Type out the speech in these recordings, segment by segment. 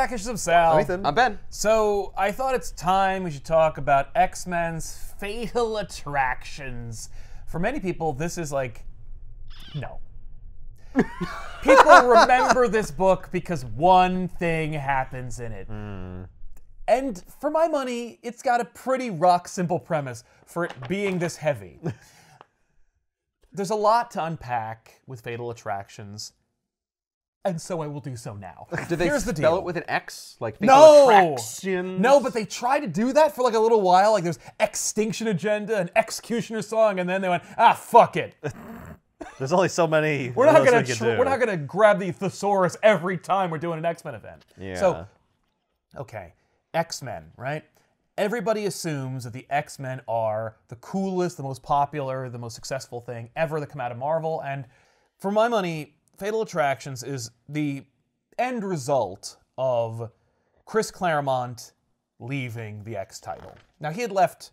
Package of Sal. Ethan. I'm Ben. So I thought it's time we should talk about X-Men's Fatal Attractions. For many people, this is like, no. People remember this book because one thing happens in it. And for my money, it's got a pretty rock-simple premise for it being this heavy. There's a lot to unpack with Fatal Attractions, and so I will do so now. Do they Here's the spell deal. it with an X? Like No! Attractions? No, but they tried to do that for like a little while. Like there's Extinction Agenda and Executioner Song, and then they went, fuck it. There's only so many. We're not we're gonna grab the thesaurus every time we're doing an X-Men event. Yeah. So, okay, X-Men, right? Everybody assumes that the X-Men are the coolest, the most popular, the most successful thing ever that come out of Marvel, and for my money, Fatal Attractions is the end result of Chris Claremont leaving the X title. Now, he had left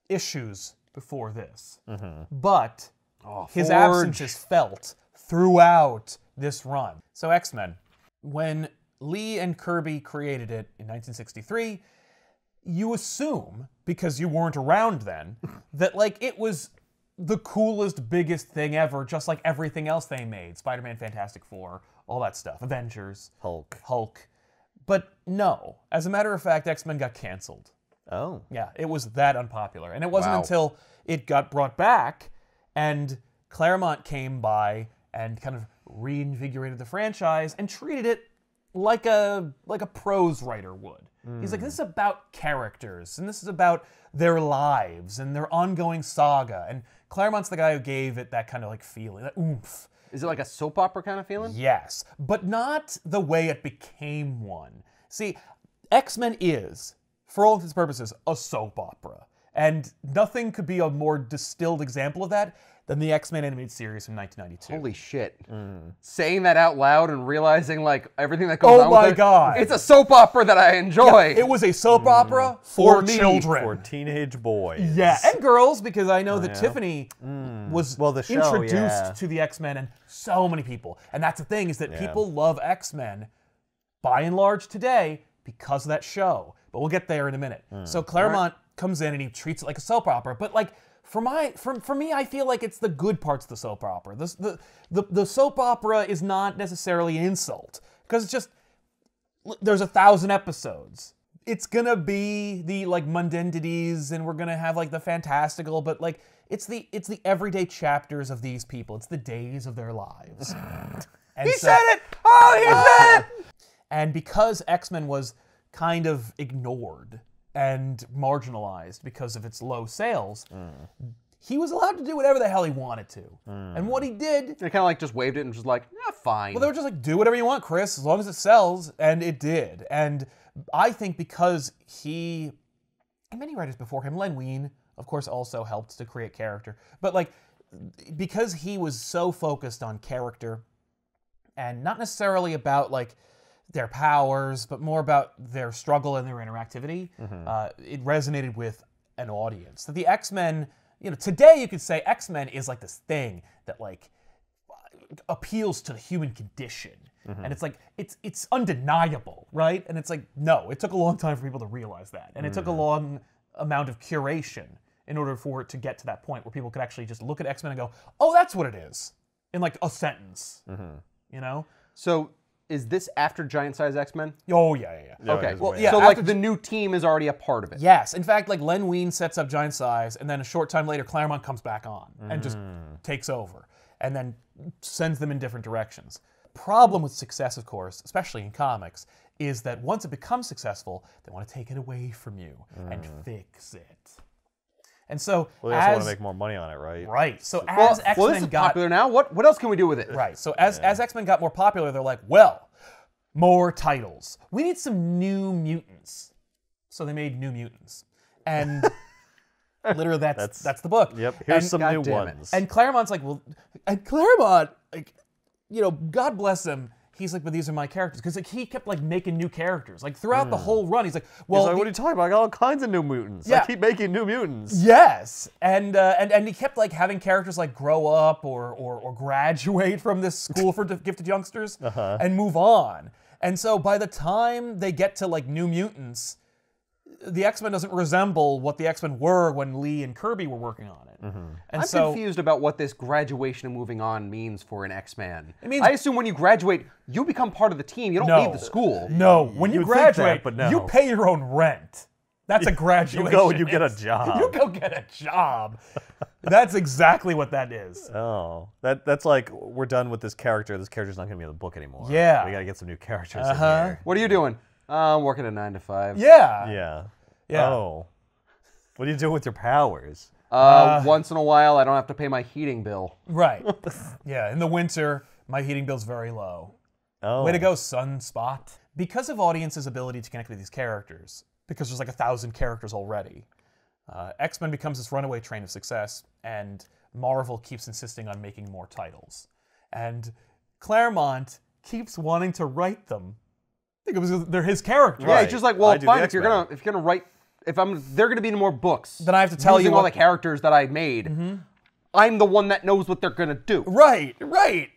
issues before this, but his absence is felt throughout this run. So X-Men, when Lee and Kirby created it in 1963, you assume, because you weren't around then, that like it was the coolest, biggest thing ever, just like everything else they made. Spider-Man, Fantastic Four, all that stuff. Avengers. Hulk. But no. As a matter of fact, X-Men got canceled. Oh. Yeah, it was that unpopular. And it wasn't Wow. until it got brought back and Claremont came by and kind of reinvigorated the franchise and treated it like a prose writer would. He's like, this is about characters, and this is about their lives and their ongoing saga. And Claremont's the guy who gave it that kind of like feeling, that oomph. Is it like a soap opera kind of feeling? Yes, but not the way it became one. See, X-Men is, for all of its purposes, a soap opera. And nothing could be a more distilled example of that than the X-Men animated series from 1992. Holy shit. Saying that out loud and realizing like everything that goes on my with it, God. it's a soap opera that I enjoy. It was a soap opera for me, children. For teenage boys. Yeah, and girls, because I know that Tiffany was Well, the show, introduced yeah. to the X-Men and so many people. And that's the thing, is that people love X-Men, by and large today, because of that show. But we'll get there in a minute. So Claremont comes in and he treats it like a soap opera. But like, for me, I feel like it's the good parts of the soap opera. The soap opera is not necessarily an insult, because it's just, there's 1,000 episodes. It's gonna be the like mundandities, and we're gonna have like the fantastical, but like it's the everyday chapters of these people. It's the days of their lives. And he said it! Oh, he said it! And because X-Men was kind of ignored and marginalized because of its low sales, he was allowed to do whatever the hell he wanted to. And what he did, They kind of like just waved it and was like, yeah, fine. well, they were just like, do whatever you want, Chris, as long as it sells, and it did. And I think because he, and many writers before him, Len Wein, of course, also helped to create character, but like, because he was so focused on character, and not necessarily about like their powers, but more about their struggle and their interactivity, it resonated with an audience. That the X-Men, today you could say X-Men is like this thing that like appeals to the human condition. And it's like, it's undeniable, right? And it's like, no, it took a long time for people to realize that. And it took a long amount of curation in order for it to get to that point where people could actually just look at X-Men and go, oh, that's what it is, in like a sentence, So, is this after Giant Size X-Men? Oh, yeah. Okay, it's well, way yeah, so after like the new team is already a part of it. Yes, in fact, like Len Wein sets up Giant Size, and then a short time later, Claremont comes back on and just takes over, and then sends them in different directions. Problem with success, of course, especially in comics, is that once it becomes successful, they want to take it away from you and fix it. And so, Well, they also want to make more money on it, right? right. So Well, as X-Men this is got popular now. What else can we do with it? right. So as X-Men got more popular, they're like, well, more titles. We need some New Mutants. So they made New Mutants, and literally that's the book. Yep. Here's And- some new damn it. ones. And Claremont's like, well, and Claremont, like, God bless him. He's like, but these are my characters, because like he kept like making new characters, like throughout the whole run. He's like, well, He's like, what are you talking about? I got all kinds of new mutants. Yeah. I keep making new mutants. yes, and he kept like having characters like grow up or graduate from this school for gifted youngsters and move on. And so by the time they get to like New Mutants, the X-Men doesn't resemble what the X-Men were when Lee and Kirby were working on it. And I'm so confused about what this graduation and moving on means for an X-Man. It means- I assume when you graduate, you become part of the team. You don't No. leave the school. No, when you You'd think that, graduate, but no. you pay your own rent. That's a graduation. You go and you get a job. You go get a job. That's exactly what that is. Oh, that's like we're done with this character. This character's not going to be in the book anymore. Yeah. we got to get some new characters in Uh-huh. here. What are you doing? I'm working a 9 to 5. Yeah. Yeah. Yeah. Oh, what do you do with your powers? Once in a while, I don't have to pay my heating bill. Right. Yeah. In the winter, my heating bill's very low. Oh, Way to go, Sunspot. Because of audiences' ability to connect with these characters, because there's like 1,000 characters already, X-Men becomes this runaway train of success, and Marvel keeps insisting on making more titles. And Claremont keeps wanting to write them because they're his characters. Yeah, Right. it's just like, well, I do the fine. If you're X-Men. gonna write, they're gonna be in more books. Then I have to tell using you all what- the characters that I made. I'm the one that knows what they're gonna do. Right, right.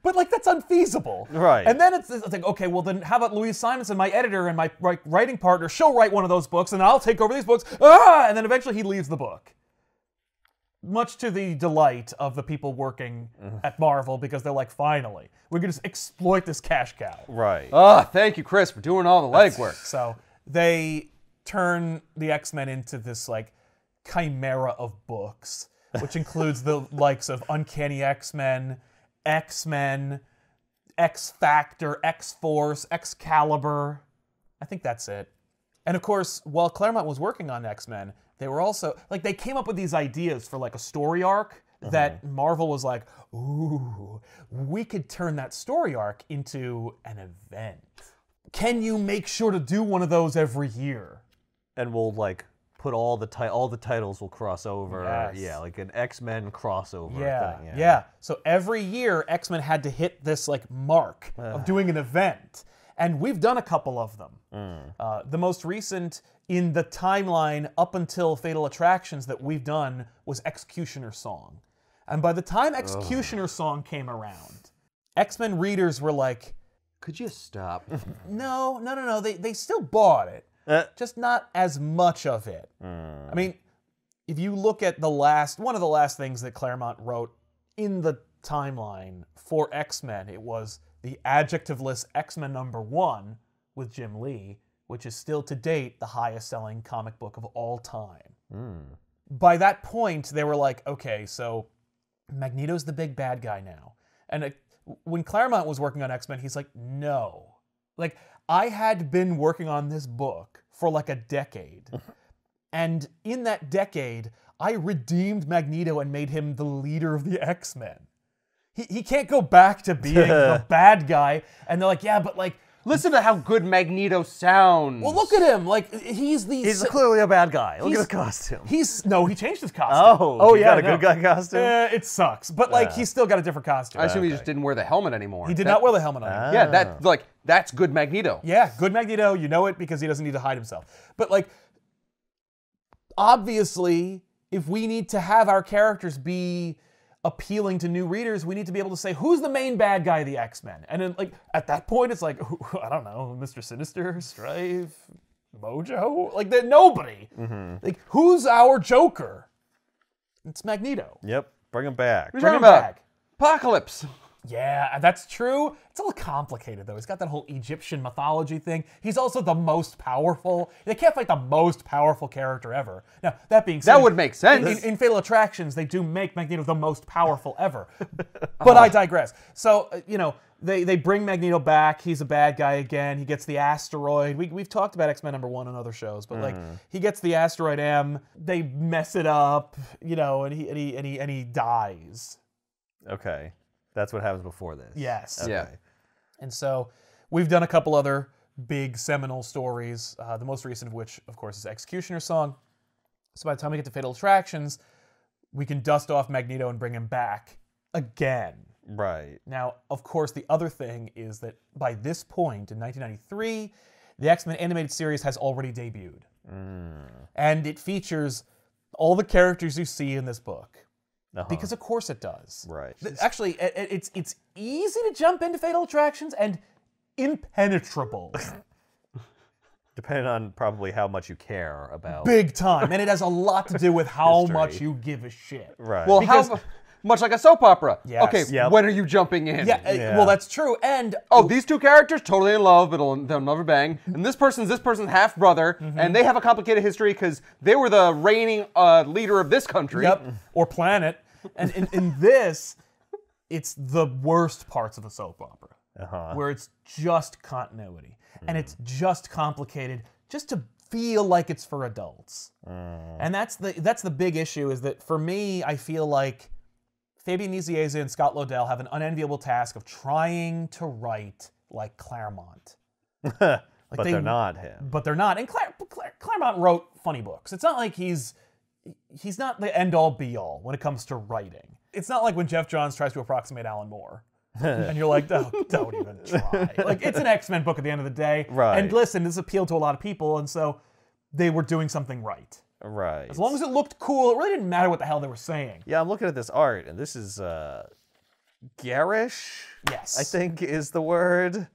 But like that's unfeasible. Right. And then it's like, okay, well then how about Louise Simonson, my editor and my writing partner, she'll write one of those books and I'll take over these books. And then eventually he leaves the book. Much to the delight of the people working at Marvel, because they're like, finally, we can just exploit this cash cow. right. Thank you, Chris, for doing all the legwork. So they turn the X-Men into this like chimera of books, which includes the likes of Uncanny X-Men, X-Men, X-Factor, X-Force, Excalibur. I think that's it. And of course, while Claremont was working on X-Men, they were also, like, they came up with these ideas for like a story arc that Marvel was like, ooh, we could turn that story arc into an event. Can you make sure to do one of those every year? And we'll like put all the titles will cross over. Yes. Yeah, like an X-Men crossover Yeah, thing. yeah. So every year, X-Men had to hit this like mark of doing an event, and we've done a couple of them. The most recent in the timeline up until Fatal Attractions that we've done was Executioner Song, and by the time Executioner Song came around, X-Men readers were like, Could you stop? no. They still bought it. Just not as much of it. I mean, if you look at one of the last things that Claremont wrote in the timeline for X-Men, it was the adjectiveless X-Men #1 with Jim Lee, which is still to date the highest selling comic book of all time. By that point, they were like, okay, so Magneto's the big bad guy now. And when Claremont was working on X-Men, he's like, no. Like, I had been working on this book for like a decade. And in that decade, I redeemed Magneto and made him the leader of the X-Men. He can't go back to being the bad guy. And they're like, yeah, but like, Listen to how good Magneto sounds. well, look at him. Like, he's clearly a bad guy. Look at he's- the costume. No, he changed his costume. Oh, he yeah, got a good guy costume? It sucks. But like, he's still got a different costume. I assume he just didn't wear the helmet anymore. He did not wear the helmet on. Yeah, that's good Magneto. Yeah, good Magneto. You know it because he doesn't need to hide himself. But like, obviously, if we need to have our characters be appealing to new readers, we need to be able to say, who's the main bad guy of the X-Men? And then, like, at that point, it's like, I don't know, Mr. Sinister, Strife, Mojo? Like, nobody. Like, who's our Joker? It's Magneto. Yep, bring him back. What are you Bring talking him about? back. Apocalypse. Yeah, that's true. It's a little complicated, though. He's got that whole Egyptian mythology thing. He's also the most powerful. They can't fight the most powerful character ever. Now, that being said... That would make sense. In Fatal Attractions, they do make Magneto the most powerful ever. But I digress. So, they bring Magneto back. He's a bad guy again. He gets the asteroid. We've talked about X-Men #1 on other shows, but like, he gets the asteroid M. They mess it up, and he dies. Okay. That's what happens before this. Yes. Okay. Yeah. And so we've done a couple other big seminal stories, the most recent of which, of course, is Executioner Song. So by the time we get to Fatal Attractions, we can dust off Magneto and bring him back again. Right. Now, of course, the other thing is that by this point, in 1993, the X-Men animated series has already debuted. And it features all the characters you see in this book. Because of course it does. Right. Actually, it's easy to jump into Fatal Attractions, and impenetrable. Depending on probably how much you care about. Big time. And it has a lot to do with how History. much you give a shit. Right. Well, Because- how much like a soap opera. Yes. Okay, Yep. when are you jumping in? Yeah, Yeah. well, that's true. And Oh, these two characters totally in love, but they'll never bang. And this person's half brother, and they have a complicated history because they were the reigning leader of this country. Yep, or planet. And in this, it's the worst parts of a soap opera, where it's just continuity. And it's just complicated just to feel like it's for adults. And that's the big issue, is that for me, I feel like Fabian Nicieza and Scott Lobdell have an unenviable task of trying to write like Claremont. but they- they're not him. But they're not. And Claremont wrote funny books. It's not like he's not the end-all be-all when it comes to writing. It's not like when Jeff Johns tries to approximate Alan Moore. And you're like, oh, don't even try. Like, it's an X-Men book at the end of the day. Right. And listen, this appealed to a lot of people, and so they were doing something right. Right. As long as it looked cool, it really didn't matter what the hell they were saying. Yeah, I'm looking at this art, and this is garish. Yes. I think is the word.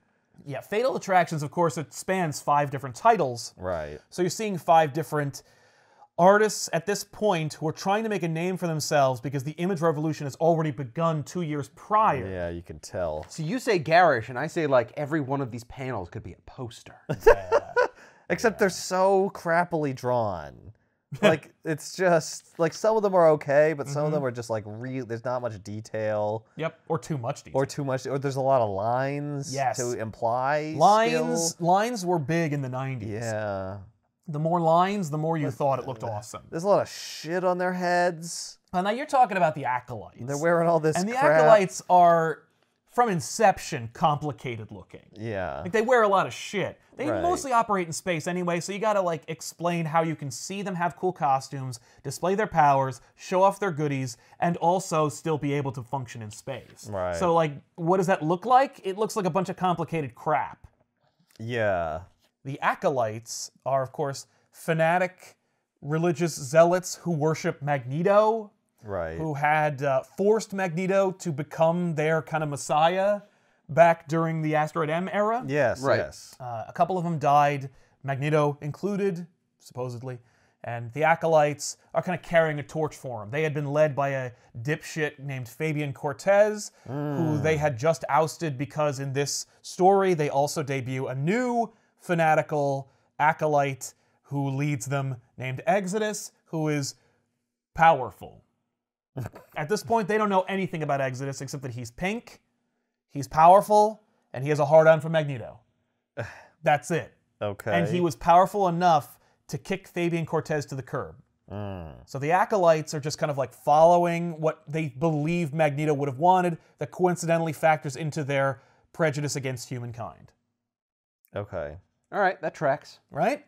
Yeah, Fatal Attractions, of course, it spans 5 different titles. Right. So you're seeing 5 different artists at this point who are trying to make a name for themselves because the image revolution has already begun 2 years prior. Yeah, you can tell. So you say garish, and I say like every one of these panels could be a poster. Except they're so crappily drawn. Like, it's just, like, some of them are okay, but some of them are just, like, there's not much detail. Yep, or too much detail. Or too much, or there's a lot of lines Yes. to imply Lines skill. lines were big in the 90s. Yeah. The more lines, the more you thought it looked awesome. There's a lot of shit on their heads. Now you're talking about the Acolytes. They're wearing all this and the crap. Acolytes are, from inception, complicated looking. Yeah. Like, they wear a lot of shit. They Right. mostly operate in space anyway, so you gotta, like, explain how you can see them have cool costumes, display their powers, show off their goodies, and also still be able to function in space. Right. So, like, what does that look like? It looks like a bunch of complicated crap. Yeah. The Acolytes are, of course, fanatic religious zealots who worship Magneto, Right. who had forced Magneto to become their kind of messiah back during the Asteroid M era. Yes, Right. yes. A couple of them died, Magneto included, supposedly. And the Acolytes are kind of carrying a torch for him. They had been led by a dipshit named Fabian Cortez, who they had just ousted because in this story they also debut a new fanatical acolyte who leads them named Exodus, who is powerful. At this point, they don't know anything about Exodus except that he's pink, he's powerful, and he has a hard-on for Magneto. That's it. Okay. And he was powerful enough to kick Fabian Cortez to the curb. So the Acolytes are just kind of like following what they believe Magneto would have wanted, that coincidentally factors into their prejudice against humankind. Okay. All right, that tracks. Right?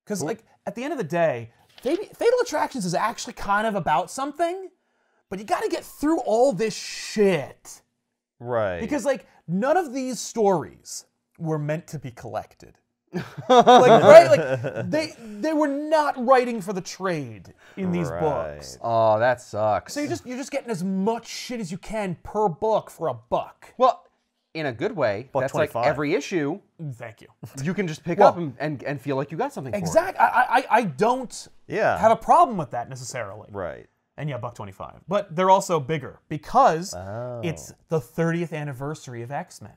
Because, like, at the end of the day, Fatal Attractions is actually kind of about something, but you gotta get through all this shit. Right. Because, like, none of these stories were meant to be collected. Like, right? Like, they were not writing for the trade in these books. Oh, that sucks. So you're just getting as much shit as you can per book for $1. Well, in a good way, that's like $1.25. every issue Thank you. you can just pick Well, up and feel like you got something for it. Exactly. I don't Yeah. have a problem with that necessarily. Right. And yeah, $1.25. But they're also bigger because it's the 30th anniversary of X-Men.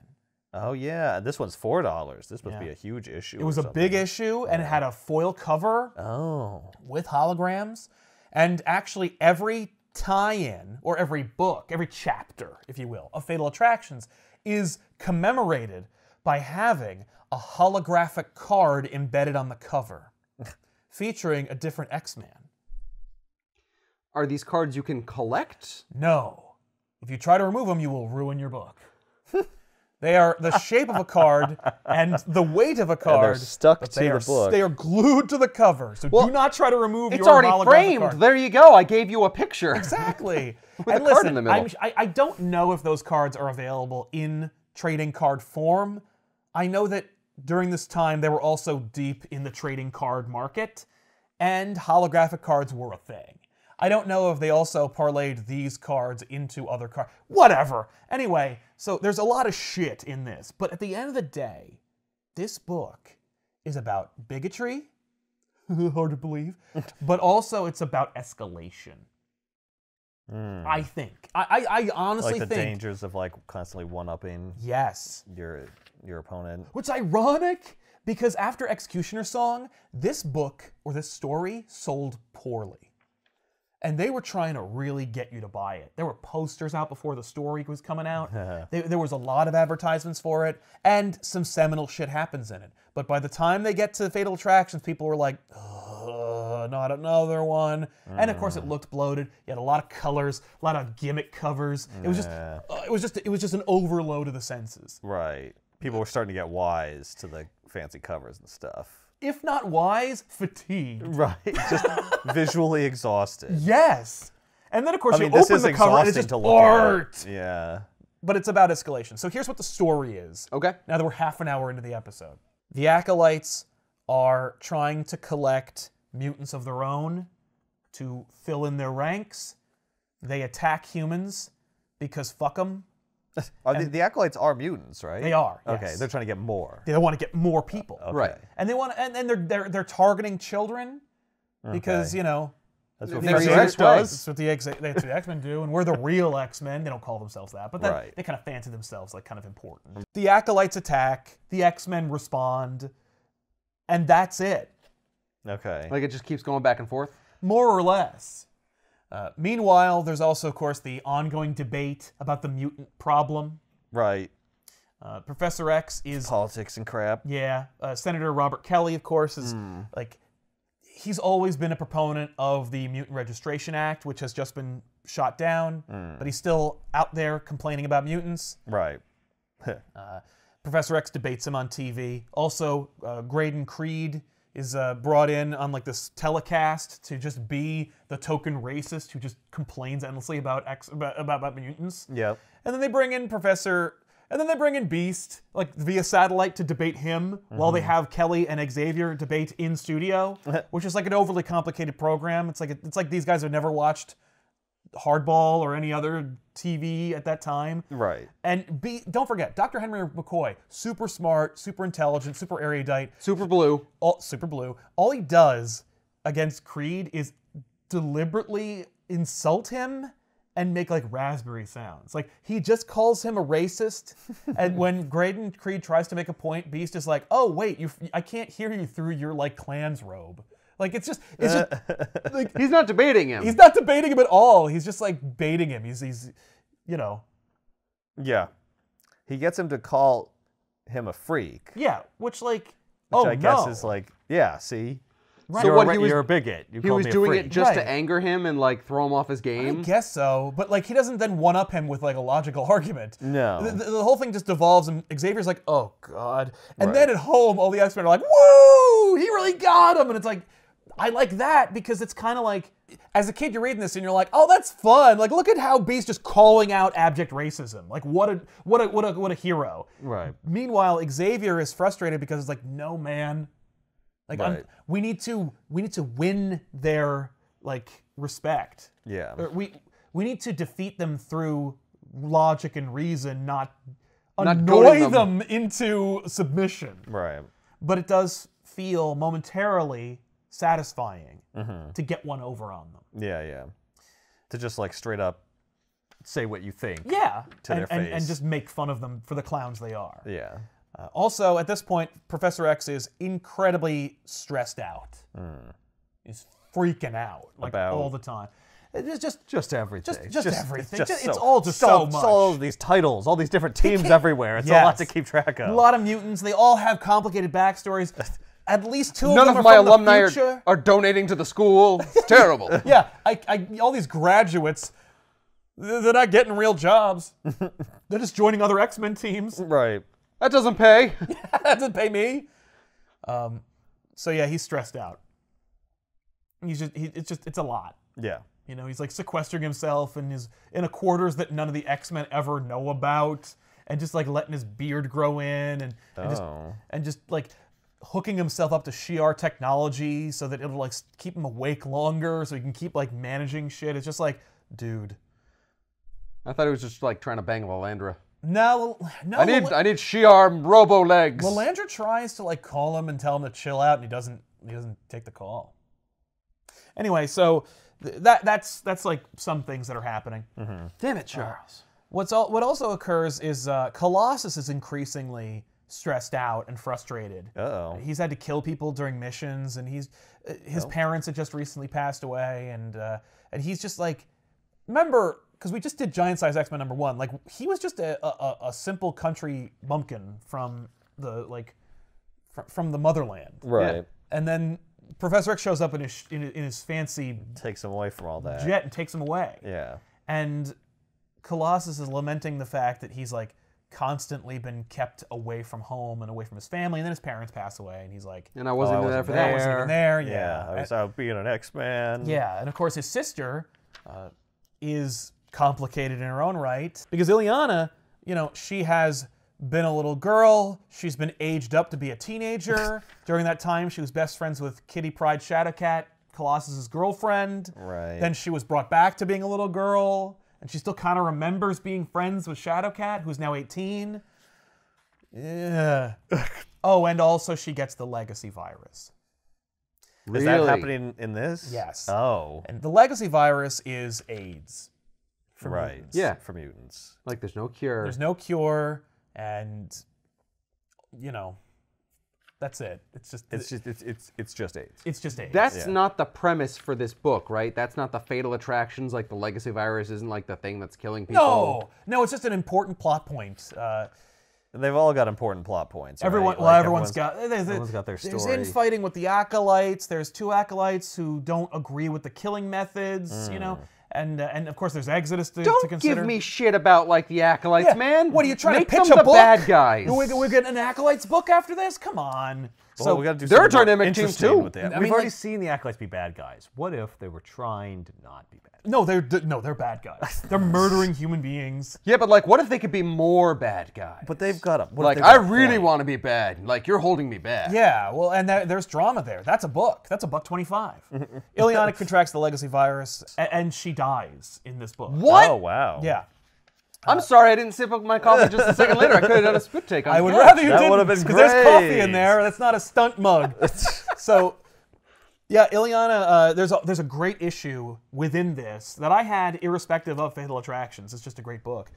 Oh yeah. This one's $4. This must be a huge issue. It was a big issue, and it had a foil cover Oh. with holograms. And actually, every tie-in, or every book, every chapter, if you will, of Fatal Attractions is commemorated by having a holographic card embedded on the cover, featuring a different X-Man. Are these cards you can collect? No. If you try to remove them, you will ruin your book. They are the shape of a card and the weight of a card. stuck but to they the are, book. They are glued to the cover. So do not try to remove It's your already holographic framed. card. There you go. I gave you a picture. Exactly. With And a card listen, in the middle. I don't know if those cards are available in trading card form. I know that during this time they were also deep in the trading card market, and holographic cards were a thing. I don't know if they also parlayed these cards into other cards. Whatever. Anyway, so there's a lot of shit in this. But at the end of the day, this book is about bigotry. Hard to believe. But also it's about escalation. I think. I honestly Like the think. dangers of like constantly one-upping Yes. your opponent. What's ironic, because after Executioner Song, this book or this story sold poorly. And they were trying to really get you to buy it. There were posters out before the story was coming out. There was a lot of advertisements for it, and some seminal shit happens in it. But by the time they get to Fatal Attractions, people were like, ugh, not another one. And of course, it looked bloated. You had a lot of colors, a lot of gimmick covers. It was just an overload of the senses. Right. People were starting to get wise to the fancy covers and stuff. If not wise, fatigued. Right. Just visually exhausted. Yes. And then, of course, I mean, you this open is the cover and it's exhausting just to look art. at. Yeah. But it's about escalation. So here's what the story is. Okay. Now that we're half an hour into the episode. The Acolytes are trying to collect mutants of their own to fill in their ranks. They attack humans because fuck them. The Acolytes are mutants, right? They are, Okay, yes. they're trying to get more. They want to get more people. Okay. Right. And they want to, and they're targeting children because, Okay. you know, That's what That's Professor the X X way. does. that's what the X-Men do, and we're the real X-Men. They don't call themselves that, but Right. they kind of fancy themselves like kind of important. The Acolytes attack, the X-Men respond, and that's it, Okay. Like it just keeps going back and forth. more or less. Meanwhile, there's also, of course, the ongoing debate about the mutant problem. Right. Professor X is Politics and crap. Yeah, Senator Robert Kelly, of course, is like, he's always been a proponent of the Mutant Registration Act, which has just been shot down, but he's still out there complaining about mutants. Right. Professor X debates him on TV. Also, Graydon Creed is brought in on like this telecast to just be the token racist who just complains endlessly about mutants. Yep. And then they bring in Beast, like via satellite, to debate him while they have Kelly and Xavier debate in studio, which is like an overly complicated program. It's like these guys have never watched Hardball or any other TV at that time. Right. And don't forget, Dr. Henry McCoy, super smart, super intelligent, super erudite, Super Blue. super blue. All he does against Creed is deliberately insult him and make like raspberry sounds. Like he just calls him a racist, and when Graydon Creed tries to make a point, Beast is like, "Oh wait, I can't hear you through your like Klan's robe." Like it's just like He's not debating him. he's not debating him at all. He's just like baiting him. He's you know, Yeah. He gets him to call him a freak, yeah, which like which I guess is like, yeah, see? So what he was- you're a bigot. You he called was me a doing freak. it just Right. to anger him and like throw him off his I game. guess so, but like he doesn't then one up him with like a logical argument. No. The whole thing just devolves, and Xavier's like, "Oh God!" And Right. then at home, all the X-Men are like, "Woo! He really got him!" And it's like, I like that because it's kind of like, as a kid, you're reading this and you're like, "Oh, that's fun!" Like, look at how Beast just calling out abject racism. Like, what a hero. Right. Meanwhile, Xavier is frustrated because it's like, "No, man." Like Right. we need to win their like respect. Yeah. Or we need to defeat them through logic and reason, not Not annoy goading them into submission. Right. But it does feel momentarily satisfying Mm-hmm. to get one over on them. Yeah, yeah. To just like straight up say what you think. Yeah, To their and face. just make fun of them for the clowns they are. Yeah. Also, at this point, Professor X is incredibly stressed out. He's freaking out like About- all the time. It's just everything. just everything. It's, It's all just so much. all of these titles, all these different teams can't- everywhere. It's a lot Yes. to keep track of. A lot of mutants. They all have complicated backstories. At least two None of them of are my from alumni the future. are donating to the school. It's terrible. Yeah, all these graduates, they're not getting real jobs. They're just joining other X-Men teams. Right. That doesn't pay. That doesn't pay me. So yeah, he's stressed out. It's a lot. Yeah. You know, he's like sequestering himself in a quarters that none of the X-Men ever know about, and just like letting his beard grow in, and Oh. just like hooking himself up to Shi'ar technology so that it'll like keep him awake longer, so he can keep like managing shit. It's just like, dude. I thought he was just like trying to bang Lalandra. No. I need Shi'ar robo legs. Lalandra tries to like call him and tell him to chill out, and he doesn't take the call. Anyway, so that's like some things that are happening. Damn it, Charles. What also occurs is Colossus is increasingly stressed out and frustrated. Uh-oh. He's had to kill people during missions, and his parents had just recently passed away, and he's just like, remember, because we just did Giant Size X-Men #1, like he was just a simple country bumpkin from the from the motherland, Right. Yeah. and then Professor X shows up in his fancy Takes him away from all that. jet and takes him away. Yeah. And Colossus is lamenting the fact that he's like constantly been kept away from home and away from his family, and then his parents pass away, and he's like, And I wasn't even there for I that. wasn't even there. Yeah. I was out being an X-Man. Yeah, and of course his sister is complicated in her own right, because Illyana, she has been a little girl. She's been aged up to be a teenager. During that time, she was best friends with Kitty Pryde Shadowcat, Colossus's girlfriend. Right. Then she was brought back to being a little girl, and she still kind of remembers being friends with Shadowcat, who's now 18. Yeah. Oh, and also she gets the legacy virus. Is that happening in this? Yes. Oh. And the legacy virus is AIDS. For Right. mutants. Yeah. For mutants. Like there's no cure. There's no cure, and that's it. It's just It's just AIDS. it's just AIDS. That's Yeah. not the premise for this book, right? That's not the fatal attractions. Like the legacy virus isn't like the thing that's killing people. no. It's just an important plot point. They've all got important plot points. Right? Everyone's Everyone's got everyone's got their There's story. infighting with the acolytes. There's 2 acolytes who don't agree with the killing methods. And of course there's Exodus to Don't consider. give me shit about like the acolytes, Yeah. man. What are you trying Make to pitch them a the book? bad guys. We're getting an acolytes book after this? Come on. Well, we got to do they're something a more dynamic team, interesting too. with that. I We've mean, already like- seen the acolytes be bad guys. What if they were trying to not be bad? No, they're bad guys. They're murdering human beings. Yeah, but like, what if they could be more bad guys? But they've got a like, I really want to be bad. Like, you're holding me back. Yeah, well, and there's drama there. That's a book. That's a buck 25. Illyana contracts the legacy virus, and she dies in this book. What? Oh wow. Yeah. I'm sorry I didn't sip up my coffee just a second later. I could have done a spit take on I the would couch. rather you That didn't, would've been because there's coffee great. in there. That's not a stunt mug. So, yeah, Illyana, there's a great issue within this that I had irrespective of Fatal Attractions. It's just a great book.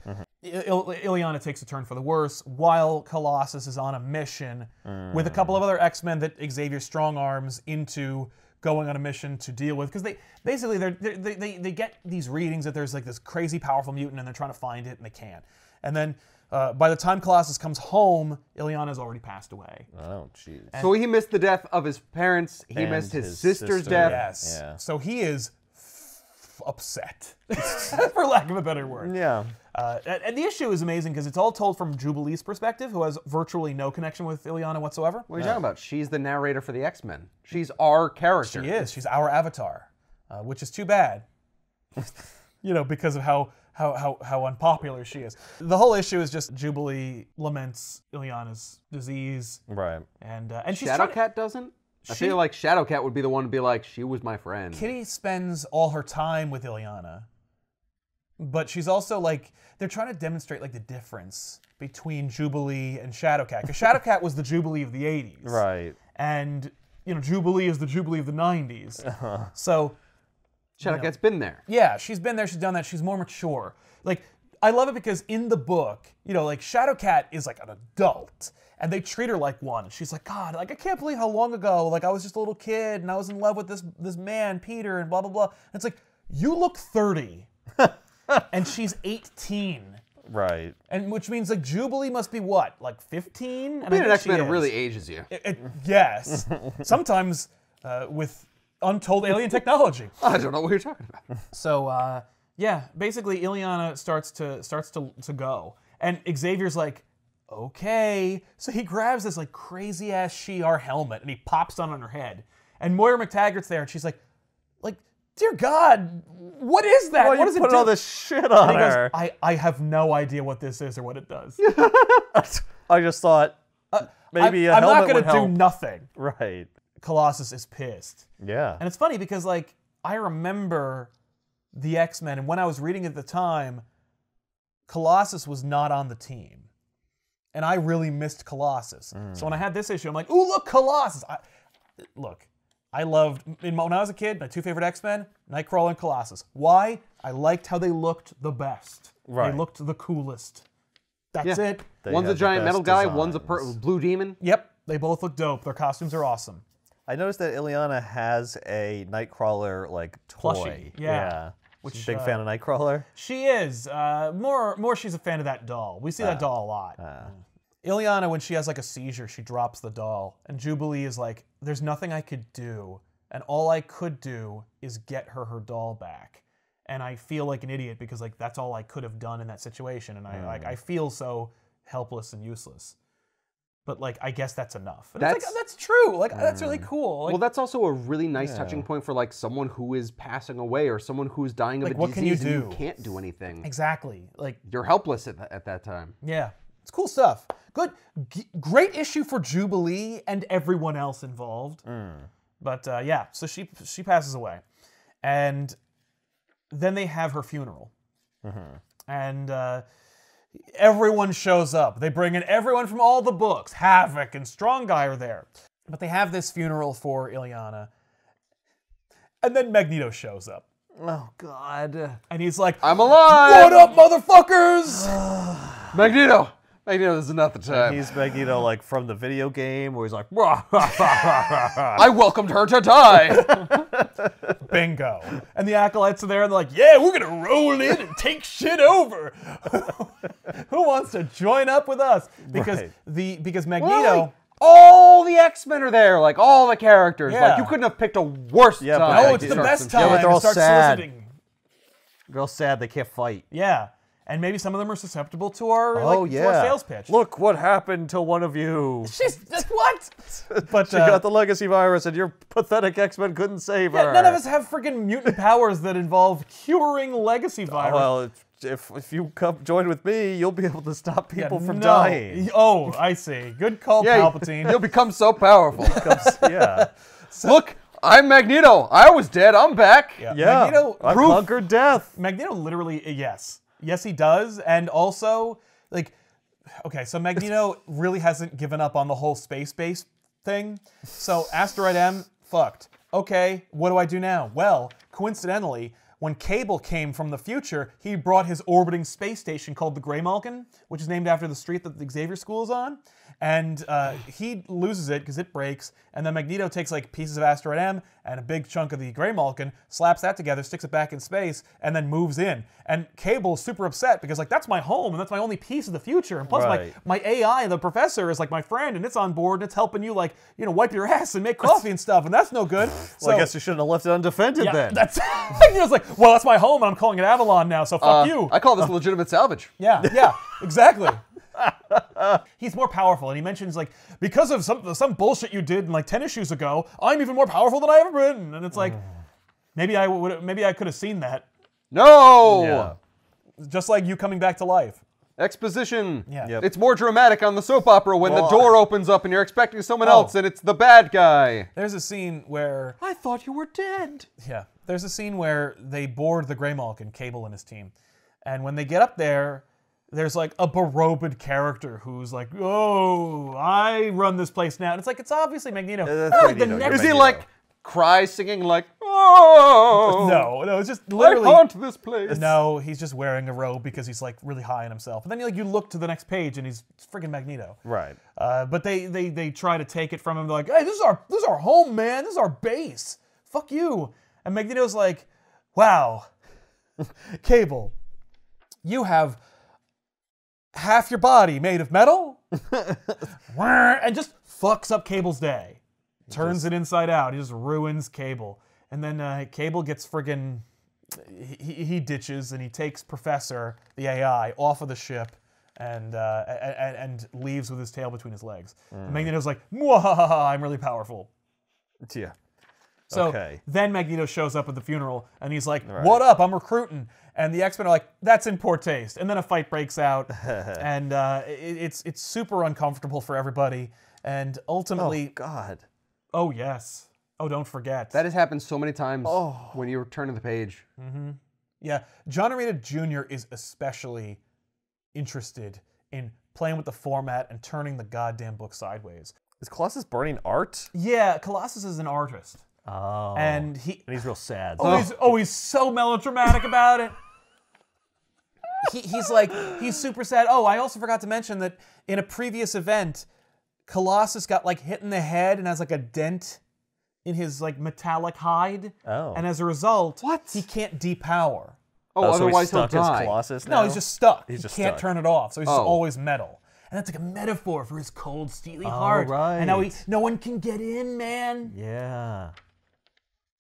Illyana takes a turn for the worse while Colossus is on a mission with a couple of other X-Men that Xavier strong-arms into going on a mission to deal with, because they get these readings that there's like this crazy powerful mutant and they're trying to find it and they can't. And then by the time Colossus comes home, Illyana's already passed away. Oh jeez. So he missed the death of his parents. He And missed his his sister's sister. death. Yes. Yeah. So he is upset, for lack of a better word. Yeah. And the issue is amazing because it's all told from Jubilee's perspective, who has virtually no connection with Illyana whatsoever. What are you talking about? She's the narrator for the X-Men. She's our character. She is. She's our avatar, which is too bad. Because of how unpopular she is. The whole issue is just Jubilee laments Illyana's disease, Right. and she's trying to- Shadowcat doesn't? I She- feel like Shadowcat would be the one to be like, she was my friend. Kitty spends all her time with Illyana, but she's also like, they're trying to demonstrate like the difference between Jubilee and Shadowcat, because Shadowcat was the Jubilee of the 80s. Right. And, Jubilee is the Jubilee of the 90s. So, Shadowcat's been there. yeah, she's been there, she's done that, she's more mature. Like, I love it because in the book, like Shadowcat is like an adult, and they treat her like one. She's like, God, like I can't believe how long ago, like I was just a little kid and I was in love with this man, Peter, and blah blah blah. And it's like, you look 30, and she's 18, Right. and which means like Jubilee must be what, like 15? And I Being an think she X-Man is. really ages you. Yes, sometimes with untold alien technology. I don't know what you're talking about. So yeah, basically Illyana starts to go, and Xavier's like, okay. So he grabs this like crazy ass Shi'ar helmet and he pops on her head, and Moira McTaggart's there, and she's like, dear God, what is that? Why What are does you it putting do? all this shit on And he her? goes, I have no idea what this is or what it does. I just thought Maybe I'm not helmet gonna would do help. nothing. Right. Colossus is pissed. Yeah. And it's funny because, like, I remember the X-Men, and when I was reading at the time, Colossus was not on the team. And I really missed Colossus. So when I had this issue, I'm like, ooh, look, Colossus! I loved, when I was a kid, my two favorite X-Men, Nightcrawler and Colossus. Why? I liked how they looked the best. Right. They looked the coolest. That's it. They One's a had the giant best metal guy, one's a designs. blue demon. Yep, they both look dope. Their costumes are awesome. I noticed that Ileana has a Nightcrawler like toy. Plushie, yeah. Which Which, big fan of Nightcrawler. She is. More she's a fan of that doll. We see that doll a lot. Ileana, when she has like a seizure, she drops the doll. And Jubilee is like, there's nothing I could do. And all I could do is get her doll back. And I feel like an idiot because like that's all I could have done in that situation. And I feel so helpless and useless. But like I guess that's enough. And it's like, that's true. Like that's really cool. Like, Well, that's also a really nice touching point for like someone who is passing away or someone who's dying of Like, a what can you disease and do? you can't do anything. exactly. Like You're helpless at that time. yeah. It's cool stuff. Good, great issue for Jubilee and everyone else involved. But yeah, so she passes away, and then they have her funeral, and everyone shows up. They bring in everyone from all the books. Havoc and Strong Guy are there, but they have this funeral for Ileana, and then Magneto shows up, Oh God. and he's like, I'm alive! "What up, motherfuckers?" Magneto! Magneto, this is not the time. He's Magneto like from the video game where he's like, I welcomed her to die! Bingo. And the acolytes are there and they're like, yeah, we're gonna roll in and take shit over. Who wants to join up with us? Because Right. because Magneto. All the X-Men are there, like all the characters. Yeah. Like you couldn't have picked a worse Yeah, time. but Oh, to it's the start best some time shit. but they're to all start sad. soliciting. real sad they can't fight. Yeah. And maybe some of them are susceptible to our, to our sales pitch. Look what happened to one of you. She's what? But She got the legacy virus and your pathetic X-Men couldn't save her. none of us have freaking mutant powers that involve curing legacy virus. Well, if you come join with me, you'll be able to stop people from No. dying. Oh, I see. Good call, Yeah, Palpatine. you'll become so powerful. Yeah. Look, I'm Magneto. I was dead. I'm back. Yeah. Magneto, I've proof. conquered death. Magneto literally, yes, he does, and also like, okay, so Magneto really hasn't given up on the whole space-based thing. So Asteroid M, fucked. Okay, what do I do now? Well, coincidentally, when Cable came from the future, he brought his orbiting space station called the Greymalkin, which is named after the street that the Xavier School is on. And he loses it because it breaks, and then Magneto takes like pieces of Asteroid M and a big chunk of the Greymalkin, slaps that together, sticks it back in space, and then moves in. And Cable's super upset because like that's my home and that's my only piece of the future. And plus Right. my AI, the professor, is like my friend and it's on board and it's helping you like wipe your ass and make coffee and stuff, and that's no good. Well, I guess you shouldn't have left it undefended yeah, then. that's Magneto's like, well, that's my home and I'm calling it Avalon now, so fuck you. I call this legitimate salvage. Yeah, exactly. He's more powerful, and he mentions like because of some bullshit you did in like 10 issues ago, I'm even more powerful than I ever been. And it's like, maybe I could have seen that, No. Yeah. just like you coming back to life. Exposition. Yeah. Yep. It's more dramatic on the soap opera when the Oh. door opens up and you're expecting someone Oh. else and it's the bad guy. There's a scene where I thought you were dead. there's a scene where they board the Greymalkin, Cable and his team, and when they get up there, there's like a berobed character who's like, "Oh, I run this place now," and it's like it's obviously Magneto. That's I don't think the Magneto, next Is he Magneto. like cry singing like, oh? No, it's just I literally. haunt this place. No, he's just wearing a robe because he's like really high on himself. And then you look to the next page and he's friggin' Magneto. Right. But they try to take it from him. They're like, hey, this is our home, man. This is our base. Fuck you. And Magneto's like, wow, Cable, you have half your body made of metal, and just fucks up Cable's day. Turns it inside out. He just ruins Cable. And then Cable gets friggin'... He ditches and he takes Professor, the AI, off of the ship and leaves with his tail between his legs. And Magneto's like, "Mwahaha, I'm really powerful." Yeah. So Okay. then Magneto shows up at the funeral, and he's like, "What up? I'm recruiting." And the X-Men are like, "That's in poor taste." And then a fight breaks out, and it's super uncomfortable for everybody. And Oh ultimately, God. oh yes, oh don't forget That has happened so many times when you were turning the page. Yeah, John Romita Jr. is especially interested in playing with the format and turning the goddamn book sideways. Is Colossus burning art? Yeah, Colossus is an artist, Oh. and And he's real sad. he's so melodramatic about it. He's super sad. Oh, I also forgot to mention that in a previous event, Colossus got like hit in the head and has like a dent in his like metallic hide. Oh. And as a result, What? he can't depower. Oh, so otherwise he's he'll stuck as die. Colossus No, now? he's just stuck. He's he just can't stuck. turn it off, so he's just Oh. always metal. And that's like a metaphor for his cold, steely heart. And now right. no one can get in, man. Yeah.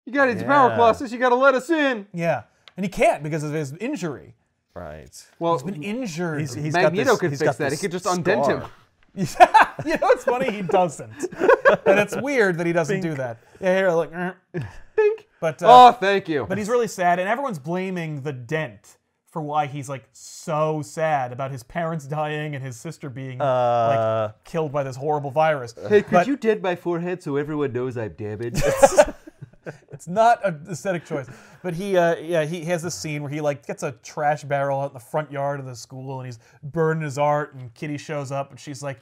You got to depower, Yeah. Colossus. You got to let us in. Yeah. And he can't because of his injury. Right. Well, He's been injured. He's got Magneto this- could he's fix got that. He this could just undent him. scar. You know what's funny? He doesn't. And it's weird that he doesn't do that. Yeah, here, look. Bink. But, Oh, thank you. but he's really sad, and everyone's blaming the dent for why he's like so sad about his parents dying and his sister being like killed by this horrible virus. Hey, could But you dent my forehead so everyone knows I'm damaged? it's not an aesthetic choice. But he has this scene where he like gets a trash barrel out in the front yard of the school and he's burning his art, and Kitty shows up and she's like,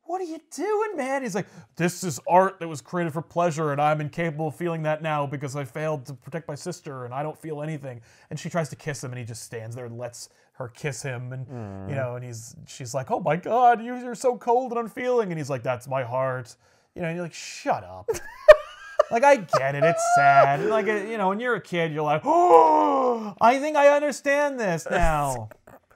"What are you doing, man?" He's like, "This is art that was created for pleasure, and I'm incapable of feeling that now because I failed to protect my sister, and I don't feel anything." And she tries to kiss him, and he just stands there and lets her kiss him, and you know, and she's like, "Oh my God, you're so cold and unfeeling," and he's like, "That's my heart," you know, and you're like, "Shut up." Like, I get it, it's sad. Like, you know, when you're a kid, you're like, "Oh, I think I understand this now.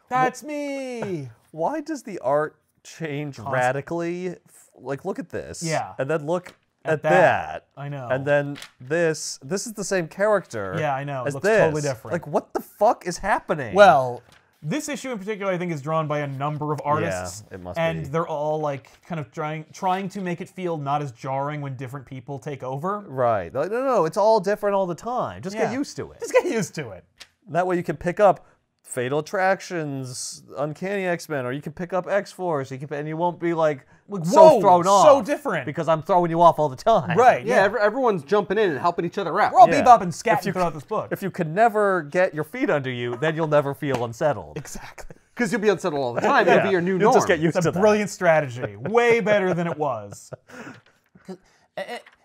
That's me." Why does the art change radically? Like, look at this. Yeah. And then look at that. that. I know. And then this is the same character. Yeah, I know. It As looks this. totally different. Like, what the fuck is happening? Well, this issue in particular, I think, is drawn by a number of artists. it must and be. they're all like kind of trying to make it feel not as jarring when different people take over. Right. Like, no, it's all different all the time. Just Yeah. get used to it. Just get used to it. That way you can pick up Fatal Attractions, Uncanny X-Men, or you can pick up X-Force, and you won't be like Whoa, so thrown off. so different. Because I'm throwing you off all the time. Right. yeah, everyone's jumping in and helping each other out. We're all Yeah. bebop and If scatting you- throughout this book. If you can never get your feet under you, then you'll never feel unsettled. Exactly. Because you'll be unsettled all the time. It'll be your new You'll norm. just get used It's to a that. brilliant strategy. Way better than it was.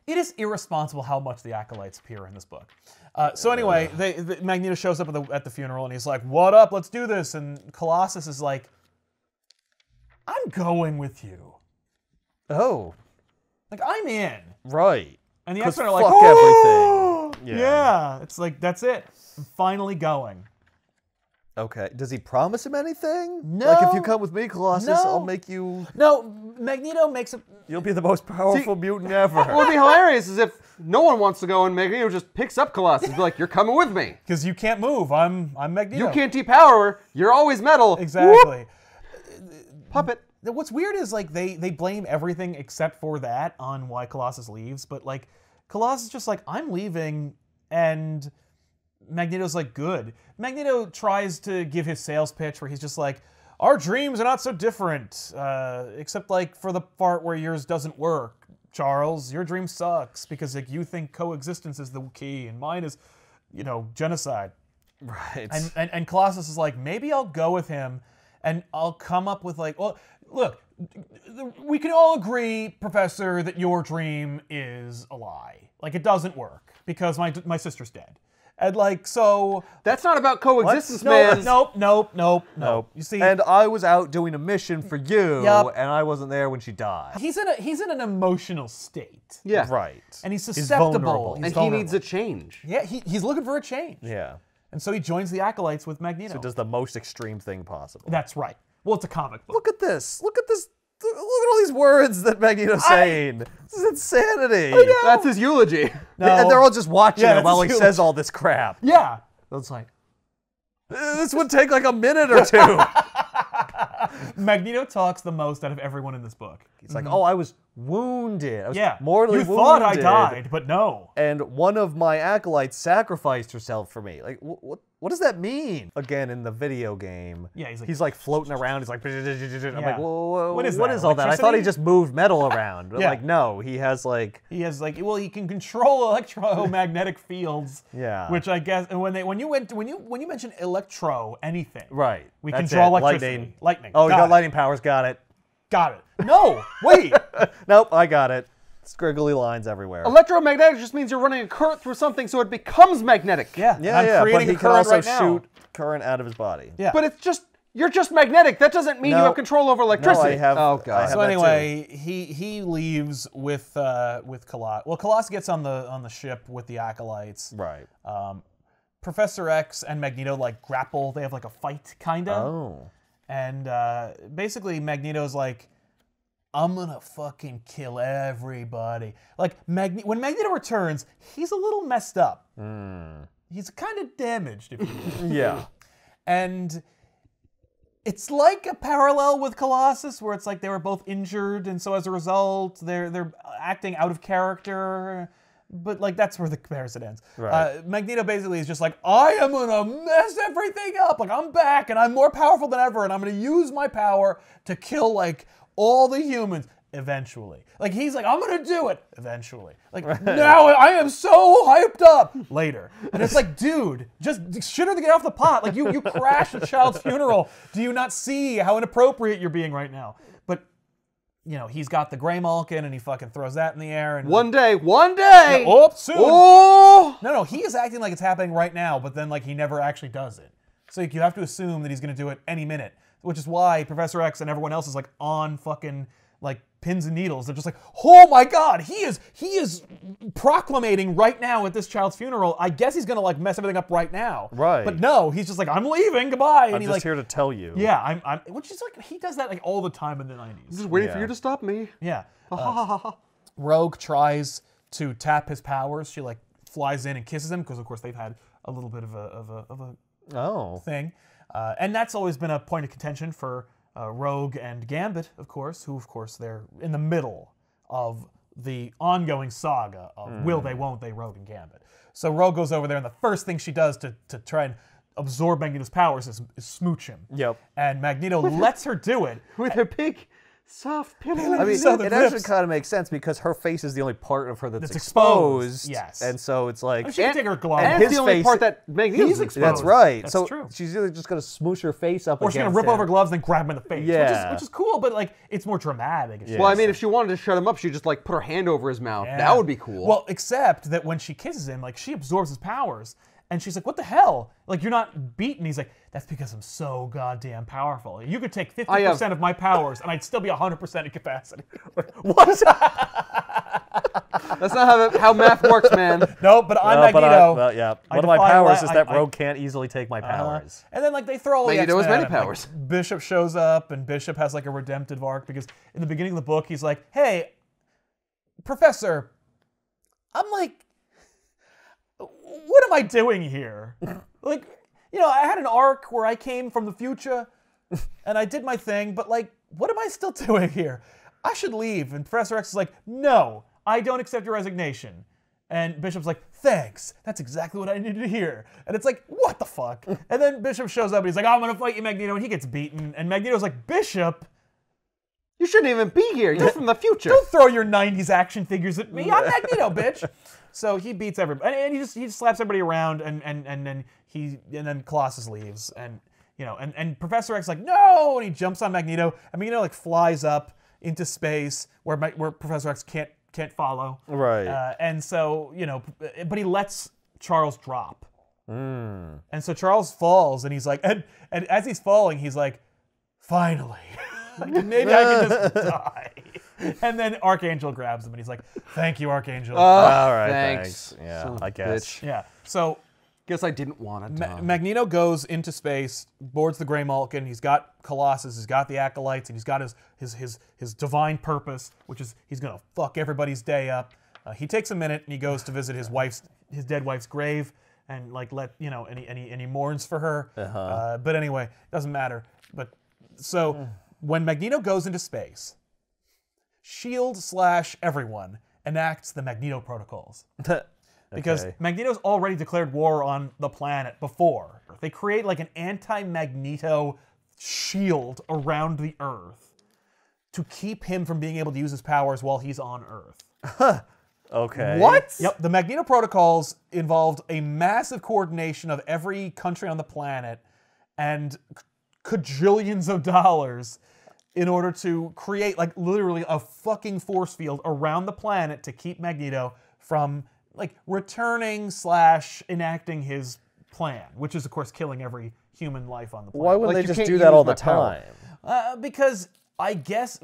It is irresponsible how much the acolytes appear in this book. So anyway, Magneto shows up at the funeral and he's like, "What up? Let's do this." And Colossus is like, "I'm going with you. Oh, Like, I'm in." right. And the 'Cause X-Men are like, fuck "Oh!" everything. Yeah. It's like, that's it. I'm finally going. Okay. Does he promise him anything? No. Like, if you come with me, Colossus, No. I'll make you. No, Magneto makes a... You'll be the most powerful mutant ever. What would be hilarious is if no one wants to go and Magneto just picks up Colossus and be like, "You're coming with me. Because you can't move. I'm Magneto. You can't depower. You're always metal." Exactly. Whoop. Puppet. What's weird is like they blame everything except for that on why Colossus leaves, but like Colossus just like, "I'm leaving," and Magneto's like, "Good." Magneto tries to give his sales pitch where he's just like, "Our dreams are not so different, except like for the part where yours doesn't work, Charles. Your dream sucks because like you think coexistence is the key, and mine is, you know, genocide." Right. And Colossus is like, "Maybe I'll go with him, and I'll come up with like, well, look, we can all agree, Professor, that your dream is a lie. Like, it doesn't work because my sister's dead, and like, so That's not about coexistence, no, man. nope. You see, And I was out doing a mission for you, Yup. and I wasn't there when she died. he's in an emotional state, Yeah. Right. and he's susceptible. vulnerable. He's And vulnerable. he needs a change. Yeah, he's looking for a change, Yeah. and so he joins the Acolytes with Magneto. So does the most extreme thing possible. That's right. Well, it's a comic book. Look at this. Look at this. Look at all these words that Magneto's saying. This is insanity. That's his eulogy. And they're all just watching Yeah, him while he that's says all this crap. Yeah, it's like. This would take like a minute or two. Magneto talks the most out of everyone in this book. He's like, oh, I was wounded. I was Yeah. mortally you wounded. thought I died, but no. And one of my acolytes sacrificed herself for me. Like, what does that mean? Again, in the video game, Yeah, he's like floating around. He's like, I'm Yeah. like, whoa, What is what that, is all that? I thought he electricity? just moved metal around. But Yeah. like, no, he has like, He has like, well, he can control electromagnetic fields. Yeah. Which I guess, and when you mentioned electro anything, right. we that's can draw it. electricity. Lightning. Oh, you got it. lightning powers. Got it. Got it. No, wait. Nope, I got it. Scriggly lines everywhere. Electromagnetic just means you're running a current through something so it becomes magnetic. Yeah. Yeah, I'm yeah, but creating he a can current also right now. shoot current out of his body. Yeah. But you're just magnetic. That doesn't mean you No. have control over electricity. I have- Oh I god. have- So that anyway, he leaves with Colossus. Well, Colossus gets on the ship with the acolytes. Right. Professor X and Magneto like grapple. They have like a fight, kinda. Oh. And basically, Magneto's like, I'm gonna fucking kill everybody. Like, when Magneto returns, he's a little messed up. He's kind of damaged, if you will. Yeah. And it's like a parallel with Colossus, where it's like they were both injured, and so as a result, they're acting out of character. But like that's where the comparison ends. Right. Magneto basically is just like, I am gonna mess everything up. Like I'm back, and I'm more powerful than ever, and I'm gonna use my power to kill like all the humans eventually. Like he's like, I'm gonna do it eventually. Like now I am so hyped up later. And it's like, dude, just shit her to get off the pot. Like you crashed a child's funeral. Do you not see how inappropriate you're being right now? But you know, he's got the Grey Malkin and he fucking throws that in the air and One day. oh, soon. Oh. No, he is acting like it's happening right now, but then like he never actually does it. So you have to assume that he's gonna do it any minute, which is why Professor X and everyone else is like on fucking like pins and needles. They're just like, oh my god, he is proclamating right now at this child's funeral. I guess he's gonna like mess everything up right now. Right. But no, he's just like, I'm leaving, goodbye. And I'm he just like, here to tell you. yeah, I'm which is like he does that like all the time in the 90s. Just waiting for Yeah. you to stop me. Yeah. Rogue tries to tap his powers. She like flies in and kisses him because of course they've had a little bit of a Oh. thing, and that's always been a point of contention for Rogue and Gambit, of course, who of course they're in the middle of the ongoing saga of will they, won't they, Rogue and Gambit. So Rogue goes over there, and the first thing she does to try and absorb Magneto's powers is smooch him. Yep. And Magneto lets her do it. With her big, soft pillow. I mean, Southern it actually lips. kind of makes sense because her face is the only part of her that's That's exposed, exposed. yes. And so it's like, She can take her glove And off. it's his the only face- part that Magneto's He's exposed. that's right. That's so true. she's either just gonna smoosh her face up Or she's gonna against rip him. over gloves and grab him in the face, Yeah. which is cool, but like it's more dramatic. It's Well, I mean, if she wanted to shut him up, she'd just like put her hand over his mouth. Yeah. That would be cool. Well, except that when she kisses him, like she absorbs his powers, and she's like, "What the hell? Like you're not beaten." He's like, "That's because I'm so goddamn powerful. You could take 50% of my powers, and I'd still be 100% in capacity." What? That's not how math works, man. No, but I'm Well, but Magneto. well, yeah. I One of my defy powers la- is that I- Rogue can't easily take my powers. And then like they throw all the Magneto has X-Men, many and, like, powers. Bishop shows up, and Bishop has like a redemptive arc because in the beginning of the book he's like, "Hey, Professor, I'm like, what am I doing here? Like, you know, I had an arc where I came from the future, and I did my thing, but like, what am I still doing here? I should leave." And Professor X is like, "No, I don't accept your resignation." And Bishop's like, "Thanks. That's exactly what I needed to hear." And it's like, what the fuck? And then Bishop shows up and he's like, "I'm gonna fight you, Magneto," and he gets beaten. And Magneto's like, "Bishop, You shouldn't even be here. You're from the future. don't throw your 90s action figures at me. I'm Magneto, bitch." So he beats everybody, and he just slaps everybody around, and then Colossus leaves, and you know, and Professor X is like, "No," and he jumps on Magneto, and Magneto like flies up into space where Professor X can't follow. Right. And so, you know, but he lets Charles drop. Mm. And so Charles falls, and he's like, and as he's falling, he's like, "Finally, maybe I can just die." And then Archangel grabs him, and he's like, "Thank you, Archangel." All right, thanks. thanks. Yeah, Son of I a guess. bitch. Yeah. So Guess I didn't want it. Magneto goes into space, boards the Grey Malkin. He's got Colossus. He's got the acolytes, and he's got his divine purpose, which is he's gonna fuck everybody's day up. He takes a minute and he goes to visit his dead wife's grave, and like and he mourns for her. But anyway, it doesn't matter. But so when Magneto goes into space, Shield/everyone enacts the Magneto Protocols. Because Okay. Magneto's already declared war on the planet before. They create like an anti-Magneto shield around the Earth to keep him from being able to use his powers while he's on Earth. Okay. What? Yep, the Magneto Protocols involved a massive coordination of every country on the planet and cajillions of dollars in order to create like literally a fucking force field around the planet to keep Magneto from like returning / enacting his plan, which is of course killing every human life on the planet. Why wouldn't Like, they you just can't do that use all the my power. time? Because I guess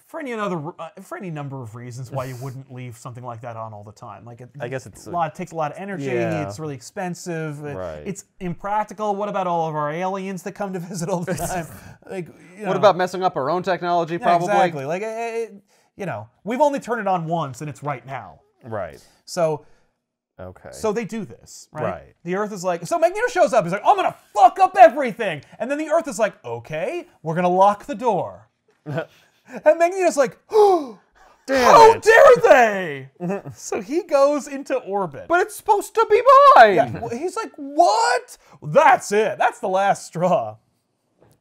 for any number of reasons why you wouldn't leave something like that on all the time. Like I guess it's it takes a lot of energy. Yeah. It's really expensive. Right. It's impractical. What about all of our aliens that come to visit all the time? Like, What about messing up our own technology? Yeah, Probably. exactly. Like we've only turned it on once, and it's right now. Right. So Okay. they do this, right? Right. The Earth is like, so Magneto shows up. He's like, I'm gonna fuck up everything, and then the Earth is like, okay, we're gonna lock the door. And Magneto's like, oh, how dare they? So he goes into orbit. But it's supposed to be mine. Yeah, he's like, what? That's it. That's the last straw.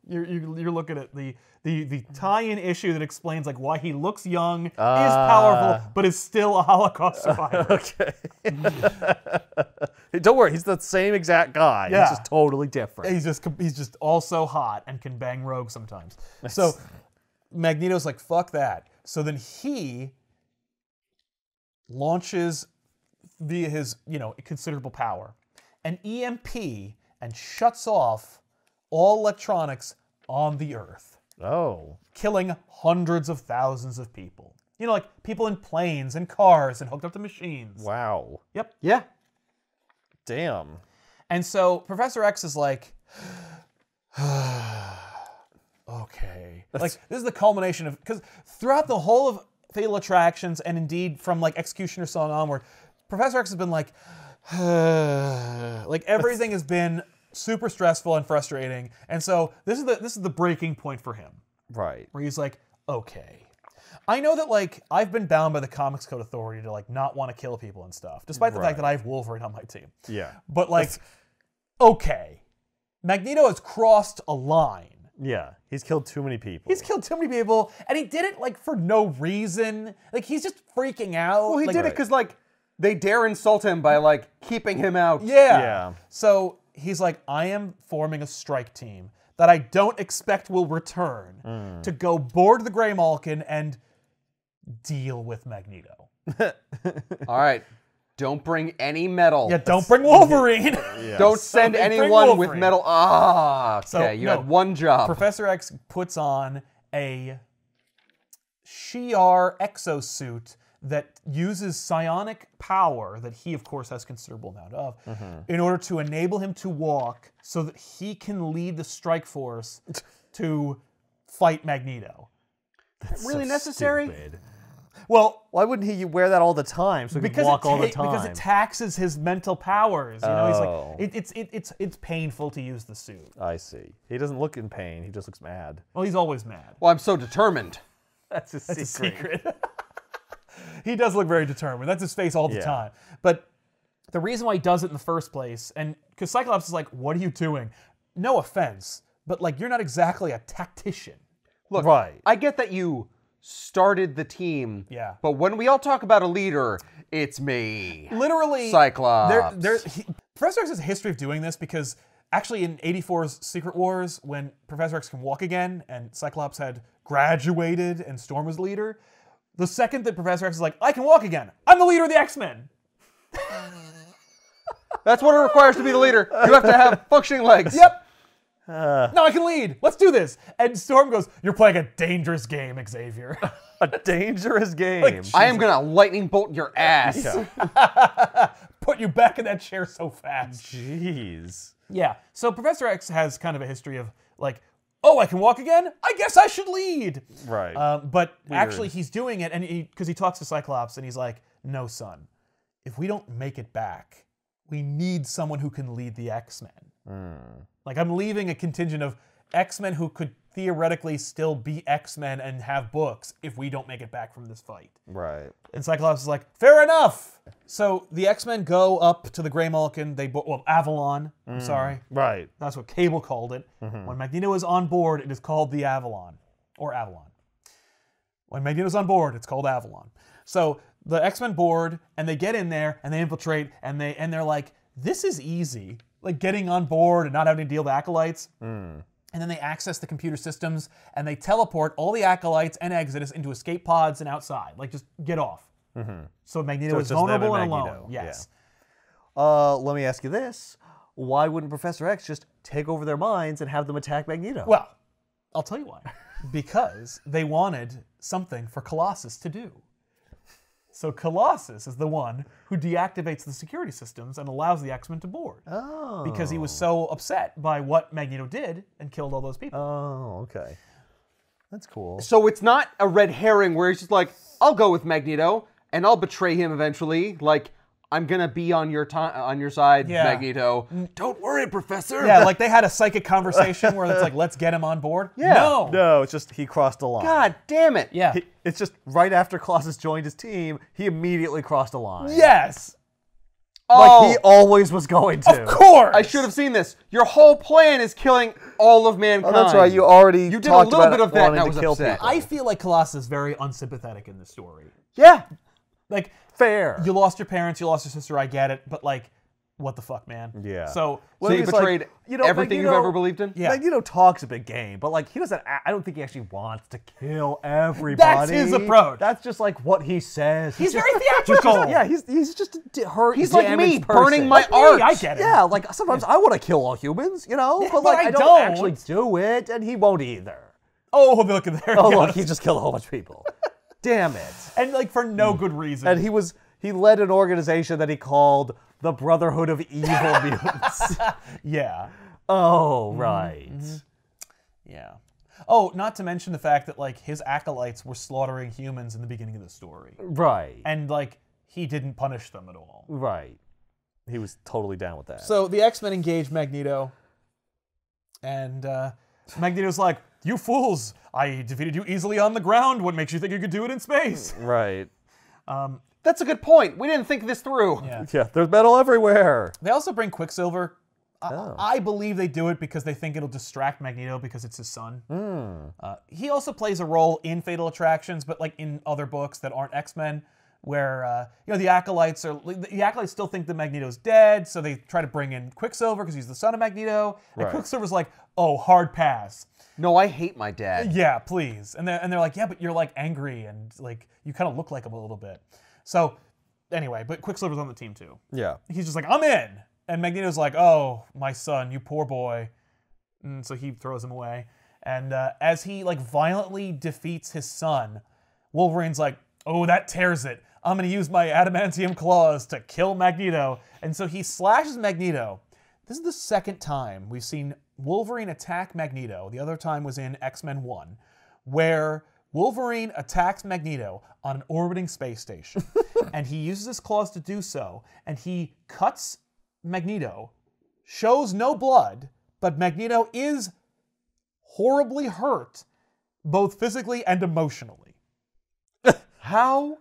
You're looking at the tie-in issue that explains like why he looks young, is powerful, but is still a Holocaust survivor. Okay. Don't worry, he's the same exact guy. Yeah. He's just totally different. He's just also hot and can bang Rogue sometimes. So Magneto's like, fuck that. So then he launches via his, considerable power an EMP and shuts off all electronics on the Earth, Oh. killing hundreds of thousands of people. Like people in planes and cars and hooked up to machines. Wow. Yep. Yeah. Damn. And so Professor X is like, okay. Like, this is the culmination of, because throughout the whole of Fatal Attractions, and indeed from like Executioner Song onward, Professor X has been like, like everything has been super stressful and frustrating. And so this is the breaking point for him, Right. where he's like, okay. I know that like I've been bound by the Comics Code Authority to like not want to kill people and stuff, despite the fact that I have Wolverine on my team. Yeah. But like, okay, Magneto has crossed a line. Yeah. He's killed too many people. He's killed too many people, and he did it like for no reason. Like he's just freaking out. Well, he like, did it because like they dare insult him by like keeping him out. Yeah. Yeah. So he's like, I am forming a strike team that I don't expect will return to go board the Grey Malkin and deal with Magneto. All right. Don't bring any metal. Yeah, don't bring Wolverine. Don't send they bring anyone with Wolverine. metal. Ah, okay. So, You no. had one job. Professor X puts on a Shi'ar exosuit that uses psionic power that he, of course, has considerable amount of, in order to enable him to walk so that he can lead the strike force to fight Magneto. really necessary? Stupid. Well, Why wouldn't he wear that all the time so he could because walk all the because time? it taxes his mental powers. He's Oh. like, it's painful to use the suit. I see. He doesn't look in pain. He just looks mad. Well, he's always mad. Well, I'm so determined. That's his That's a secret. He does look very determined. That's his face all the Yeah. time. But the reason why he does it in the first place, and because Cyclops is like, what are you doing? No offense, but like you're not exactly a tactician. Look, Right. I get that you started the team. Yeah. But when we all talk about a leader, it's me. Literally, Cyclops. Professor X has a history of doing this because actually in 84's Secret Wars, when Professor X can walk again and Cyclops had graduated and Storm was leader, the second that Professor X is like, I can walk again, I'm the leader of the X-Men. That's what it requires to be the leader. You have to have functioning legs. Yep. Now I can lead. Let's do this. And Storm goes, you're playing a dangerous game, Xavier. A dangerous game. I am gonna lightning bolt your ass. Put you back in that chair so fast. Jeez. Yeah. So Professor X has kind of a history of like, oh, I can walk again? I guess I should lead. Right. But actually he's doing it, and because he talks to Cyclops, and he's like, no, son, if we don't make it back, we need someone who can lead the X-Men. Like, I'm leaving a contingent of X-Men who could theoretically still be X-Men and have books if we don't make it back from this fight. Right. And Cyclops is like, fair enough. So the X-Men go up to the Grey Mulligan. Avalon. I'm sorry. Right. That's what Cable called it. When Magneto is on board, it is called the Avalon. Or Avalon. When Magneto's on board, it's called Avalon. So the X-Men board, and they get in there, and they infiltrate, and they're like, this is easy. Like getting on board and not having to deal with acolytes. And then they access the computer systems, and they teleport all the acolytes and Exodus into escape pods and outside. Like, just get off. So Magneto So is it's just them vulnerable and and alone. Magneto, Yes. Let me ask you this. Why wouldn't Professor X just take over their minds and have them attack Magneto? Well, I'll tell you why. Because they wanted something for Colossus to do. So Colossus is the one who deactivates the security systems and allows the X-Men to board. Oh. Because he was so upset by what Magneto did and killed all those people. Oh, okay. That's cool. So it's not a red herring where he's just like, I'll go with Magneto and I'll betray him eventually. Like, I'm gonna be on your side, Yeah. Magneto. Don't worry, Professor. Yeah, like they had a psychic conversation where it's like, let's get him on board. Yeah. No. No, it's just he crossed a line. God damn it. Yeah. It's just right after Colossus joined his team, he immediately crossed a line. Yes. Like he always was going to. Of course. I should have seen this. Your whole plan is killing all of Oh, mankind. that's right. You already You did a talked little about bit of that, wanting and I to was kill upset. people. I feel like Colossus is very unsympathetic in this story. Yeah. Like, Fair. you lost your parents, you lost your sister, I get it, but like, what the fuck, man? Yeah. So, So you it's like, betrayed you know, everything you've Magneto- ever believed in? Yeah. Magneto talks a big game, but like he doesn't. I don't think he actually wants to kill everybody. That's his approach. That's just like what he says. he's just- very theatrical. Yeah, he's just a hurt. He's like me, damaged burning person. my art. I get it. Yeah, like sometimes I want to kill all humans, you know, but but like I I don't don't. actually do it, and he won't either. Oh, look at there. Oh it look, goes. he just killed a whole bunch of people. Damn it! And like for no good reason. And he led an organization that he called the Brotherhood of Evil Mutants. yeah. Oh right. Yeah. Oh, not to mention the fact that like his acolytes were slaughtering humans in the beginning of the story. Right. And like he didn't punish them at all. Right. He was totally down with that. So the X-Men engage Magneto. And Magneto's like, "You fools! I defeated you easily on the ground. What makes you think you could do it in space?" right. That's a good point. We didn't think this through. Yeah. Yeah, there's metal everywhere. They also bring Quicksilver. Oh. I believe they do it because they think it'll distract Magneto because it's his son. He also plays a role in Fatal Attractions, but like in other books that aren't X-Men, where the acolytes still think that Magneto's dead, so they try to bring in Quicksilver because he's the son of Magneto. And Right. Quicksilver's like, "Oh, hard pass. No, I hate my dad. Yeah, please." And they're like, "Yeah, but you're like angry and like you kind of look like him a little bit." So anyway, but Quicksilver's on the team too. Yeah. He's just like, "I'm in." And Magneto's like, "Oh, my son, you poor boy." And so he throws him away. And as he like violently defeats his son, Wolverine's like, "Oh, that tears it. I'm going to use my adamantium claws to kill Magneto." And so he slashes Magneto. This is the second time we've seen Wolverine attack Magneto. The other time was in X-Men 1, where Wolverine attacks Magneto on an orbiting space station. And he uses his claws to do so. And he cuts Magneto, shows no blood, but Magneto is horribly hurt, both physically and emotionally. How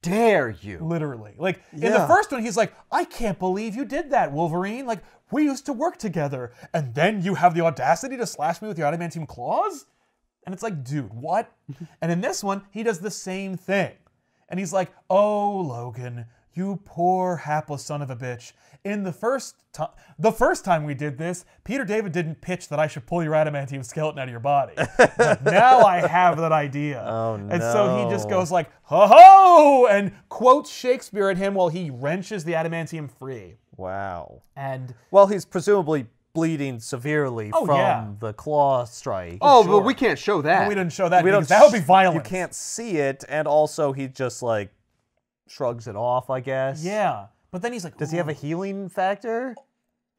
dare you? Literally. Like, in the Yeah. first one, he's like, "I can't believe you did that, Wolverine. Like, we used to work together, and then you have the audacity to slash me with your adamantium claws?" And it's like, dude, what? And in this one, he does the same thing. And he's like, "Oh, Logan, you poor hapless son of a bitch. In the first time we did this, Peter David didn't pitch that I should pull your adamantium skeleton out of your body. But now I have that idea." Oh, And so he just no. goes like, "Ho ho!" and quotes Shakespeare at him while he wrenches the adamantium free. Wow. And Well, he's presumably bleeding severely Oh, from yeah. the claw strike. Oh, Sure. but we can't show that. we didn't show that We because don't that would be sh- violent. You can't see it, and also he just like shrugs it off, I guess. Yeah. But then he's like, Does he have a "Ooh." healing factor?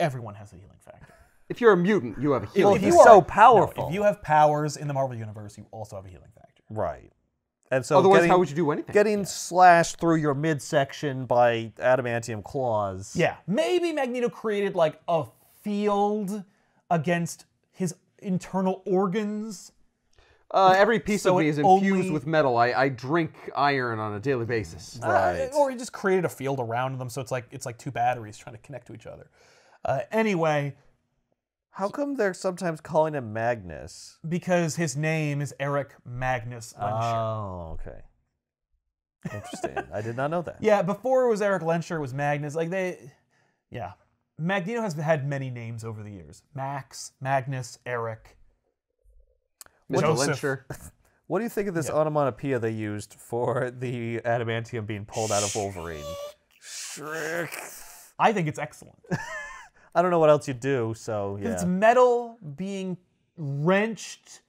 Everyone has a healing factor. If you're a mutant, you have a healing. Well, If he's you are- so No, powerful. if you have powers in the Marvel Universe, you also have a healing factor. Right. And so Otherwise, getting, how would you do anything? getting slashed through your midsection by adamantium claws. Yeah. Maybe Magneto created like a field against his internal organs. Every piece So of me it is infused only- with metal. I drink iron on a daily basis. Right. Or he just created a field around them, so it's like two batteries trying to connect to each other. Anyway, How come they're sometimes calling him Magnus? because his name is Eric Magnus Lenscher. Oh, okay. Interesting. I did not know that. Yeah, before it was Eric Lenscher, it was Magnus. Yeah. Magneto has had many names over the years. Max, Magnus, Eric. Mr. Joseph. Lyncher. What do you think of this onomatopoeia they used for the adamantium being pulled out of Wolverine? Shriek. I think it's excellent. I don't know what else you do, so yeah. It's metal being wrenched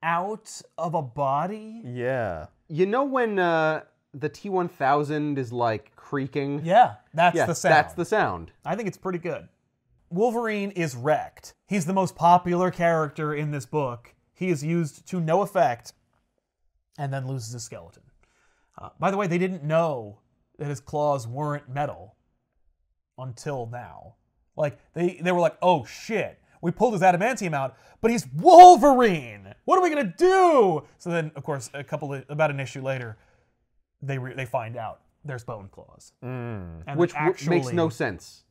out of a body. Yeah. You know when the T-1000 is like creaking? Yeah, that's Yeah, the sound. that's the sound. I think it's pretty good. Wolverine is wrecked. He's the most popular character in this book. He is used to no effect and then loses his skeleton. By the way, they didn't know that his claws weren't metal until now. Like, they were like, oh shit, we pulled his adamantium out, but he's Wolverine! What are we gonna do? So then, of course, about an issue later, they find out there's bone claws. And Which then actually, makes no sense.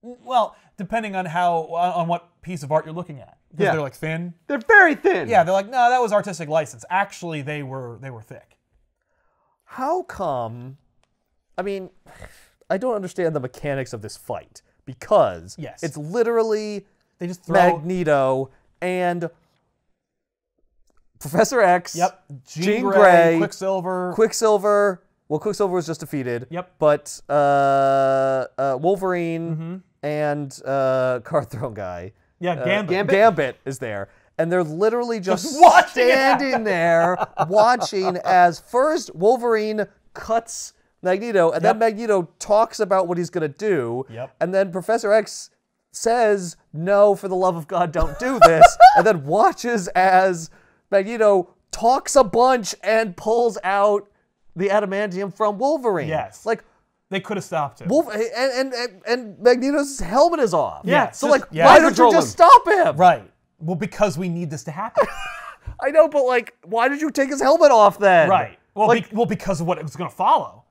well, depending on on what piece of art you're looking at. Because Yeah. they're like thin. They're very thin. Yeah, they're like, no, that was artistic license. Actually, they were thick. How come? I mean, I don't understand the mechanics of this fight because Yes. it's literally They just throw. Magneto and Professor X. Yep. Jean Grey, Grey, Quicksilver. Quicksilver. Well, Quicksilver was just defeated. Yep. But Wolverine and Card Throne guy. Yeah, Gambit. Gambit is there. And they're literally just watching it standing there watching as first Wolverine cuts Magneto, and then Magneto talks about what he's going to do. Yep. And then Professor X says, no, for the love of God, don't do this. And then watches as Magneto talks a bunch and pulls out the adamantium from Wolverine. Yes. Like, They could have stopped him. and Magneto's helmet is off. Yeah, So, just- like, yeah. why don't you Control just him. stop him? Right. Well, because we need this to happen. I know, but like, why did you take his helmet off then? Right. Well, Like- because of what was going to follow.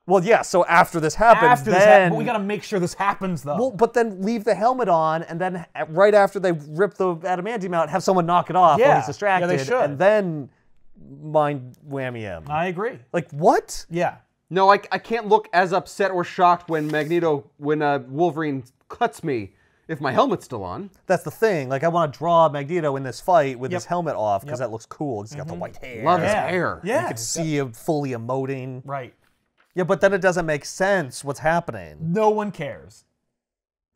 Well, yeah. So after this happens, After this then but we got to make sure this happens, though. well, but then leave the helmet on, and then right after they rip the adamantium out, have someone knock it off Yeah. when he's distracted, Yeah, they should. and then mind whammy him. I agree. Like what? Yeah. No, I can't look as upset or shocked when Wolverine cuts me if my helmet's still on. That's the thing. Like I want to draw Magneto in this fight with his Yep. helmet off because that looks cool. He's got the white hair. Love Yeah. his hair. Yeah. You can see him fully emoting. Right. Yeah, but then it doesn't make sense what's happening. No one cares.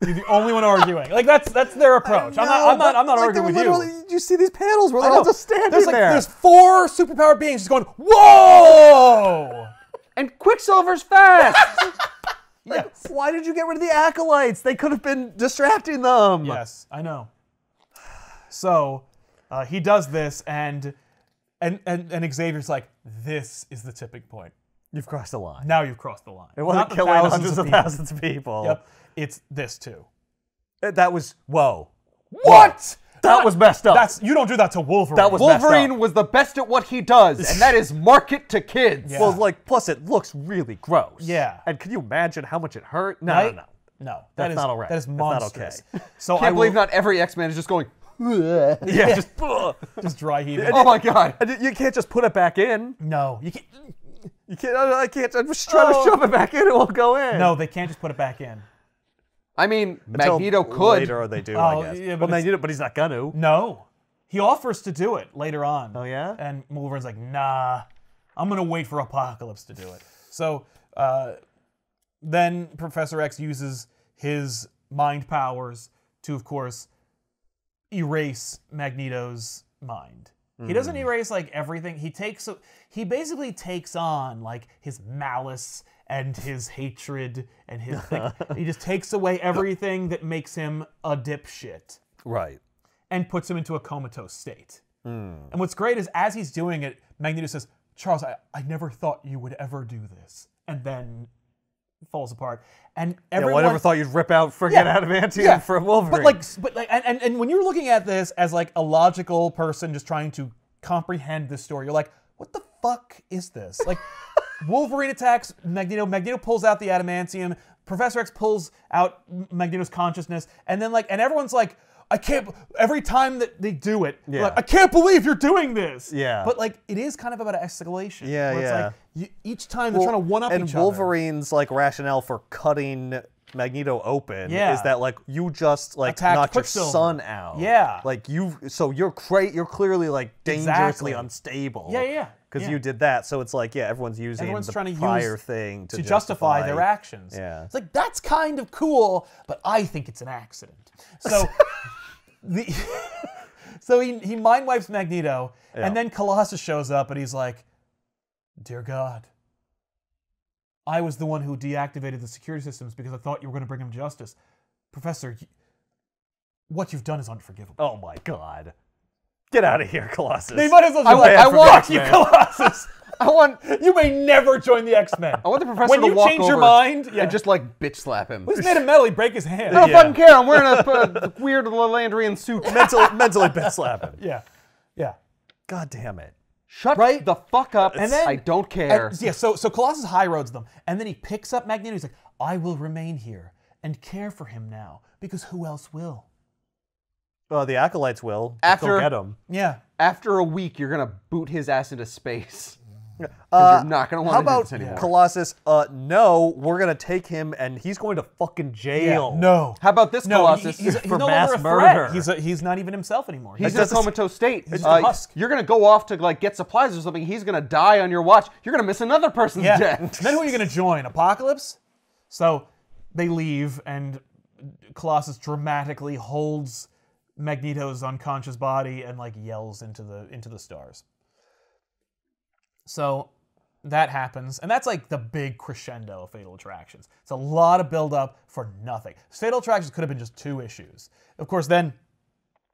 You're the only one arguing. Like that's their approach. I'm not arguing with you. You see these panels where I they're know. all just standing There's there. there's 4 superpowered beings just going, whoa! And Quicksilver's fast. Yes. Why did you get rid of the acolytes? They could have been distracting them. Yes, I know. So he does this, and Xavier's like, "This is the tipping point. You've crossed the line. Now you've crossed the line. It wasn't Not the killing thousands hundreds of people. thousands of people. Yep, it's this too. That was, whoa. What? That was messed up. You don't do that to Wolverine. That was messed Wolverine up. was the best at what he does, and that is market to kids. Yeah. Well, like, plus it looks really gross. Yeah. And can you imagine how much it hurt? No, right? no. No, That's not all right. That is That's not monstrous. okay. So I can't believe not every X-Man is just going, Yeah, just, just dry heaving. oh my god. and you can't just put it back in. No, you can't. You can't, I can't, I'm just trying to shove it back in, it won't go in. No, they can't just put it back in. I mean, Until Magneto could. Later they do, Oh, I guess. yeah, but Well, it's- Magneto, but he's not gonna. No, he offers to do it later on. Oh, yeah? And Wolverine's like, nah, I'm gonna wait for Apocalypse to do it. So then Professor X uses his mind powers to, of course, erase Magneto's mind. He doesn't erase like everything. He basically takes on like his malice and his hatred and his thing. He just takes away everything that makes him a dipshit Right. and puts him into a comatose state. And what's great is as he's doing it, Magneto says, Charles, I never thought you would ever do this. And then falls apart. And Yeah, everyone, well, I never thought you'd rip out friggin' adamantium from Wolverine. But and when you're looking at this as like a logical person just trying to comprehend this story, you're like, what the fuck is this? Like, Wolverine attacks Magneto. Magneto pulls out the adamantium. Professor X pulls out Magneto's consciousness, and then and everyone's like, I can't. Every time that they do it, they're like, I can't believe you're doing this. Yeah. But like, it is kind of about escalation. Yeah, where yeah. It's like each time they're trying to one up each and other. Wolverine's like rationale for cutting Magneto open Yeah. is that like you just like Attacked knocked your Quicksilver. son out. Yeah. Like you're clearly like dangerously Exactly. unstable. Yeah. Because Yeah. you did that, so it's like everyone's using Everyone's the trying to prior use thing to justify their actions. Yeah. It's like, that's kind of cool, but I think it's an accident. So so he mind wipes Magneto, and then Colossus shows up and he's like, Dear God, I was the one who deactivated the security systems because I thought you were going to bring him justice. Professor, what you've done is unforgivable. Oh my God. Get out of here, Colossus. They might as well be I like, want- fuck you, Colossus. I want You may never join the X-Men. I want the professor When to you walk change your over mind, and just like bitch slap him. he's made of metal, he'd break his hand. I don't fucking care. I'm wearing a weird Lalandrian suit. mentally bit slapping. Yeah. God damn it. Shut Right? the fuck up. And then I don't care. And, yeah, so Colossus high roads them, and then he picks up Magneto. He's like, I will remain here and care for him now, because who else will? The acolytes will. After- Go get him. Yeah. After a week, you're gonna boot his ass into space. 'Cause you're not gonna want How to do about this anymore. Colossus? No, we're gonna take him and he's going to fucking jail. No. How about this, No, Colossus? he's For no mass longer a threat. murder. He's not even himself anymore. He's in a just- comatose state. just a husk. You're gonna go off to like get supplies or something. He's gonna die on your watch. You're gonna miss another person's yeah. death. Then who are you going to join? Apocalypse? So they leave, and Colossus dramatically holds Magneto's unconscious body and like yells into the stars. So that happens, and that's like the big crescendo of Fatal Attractions. It's a lot of build-up for nothing. Fatal Attractions could have been just 2 issues. Of course, then,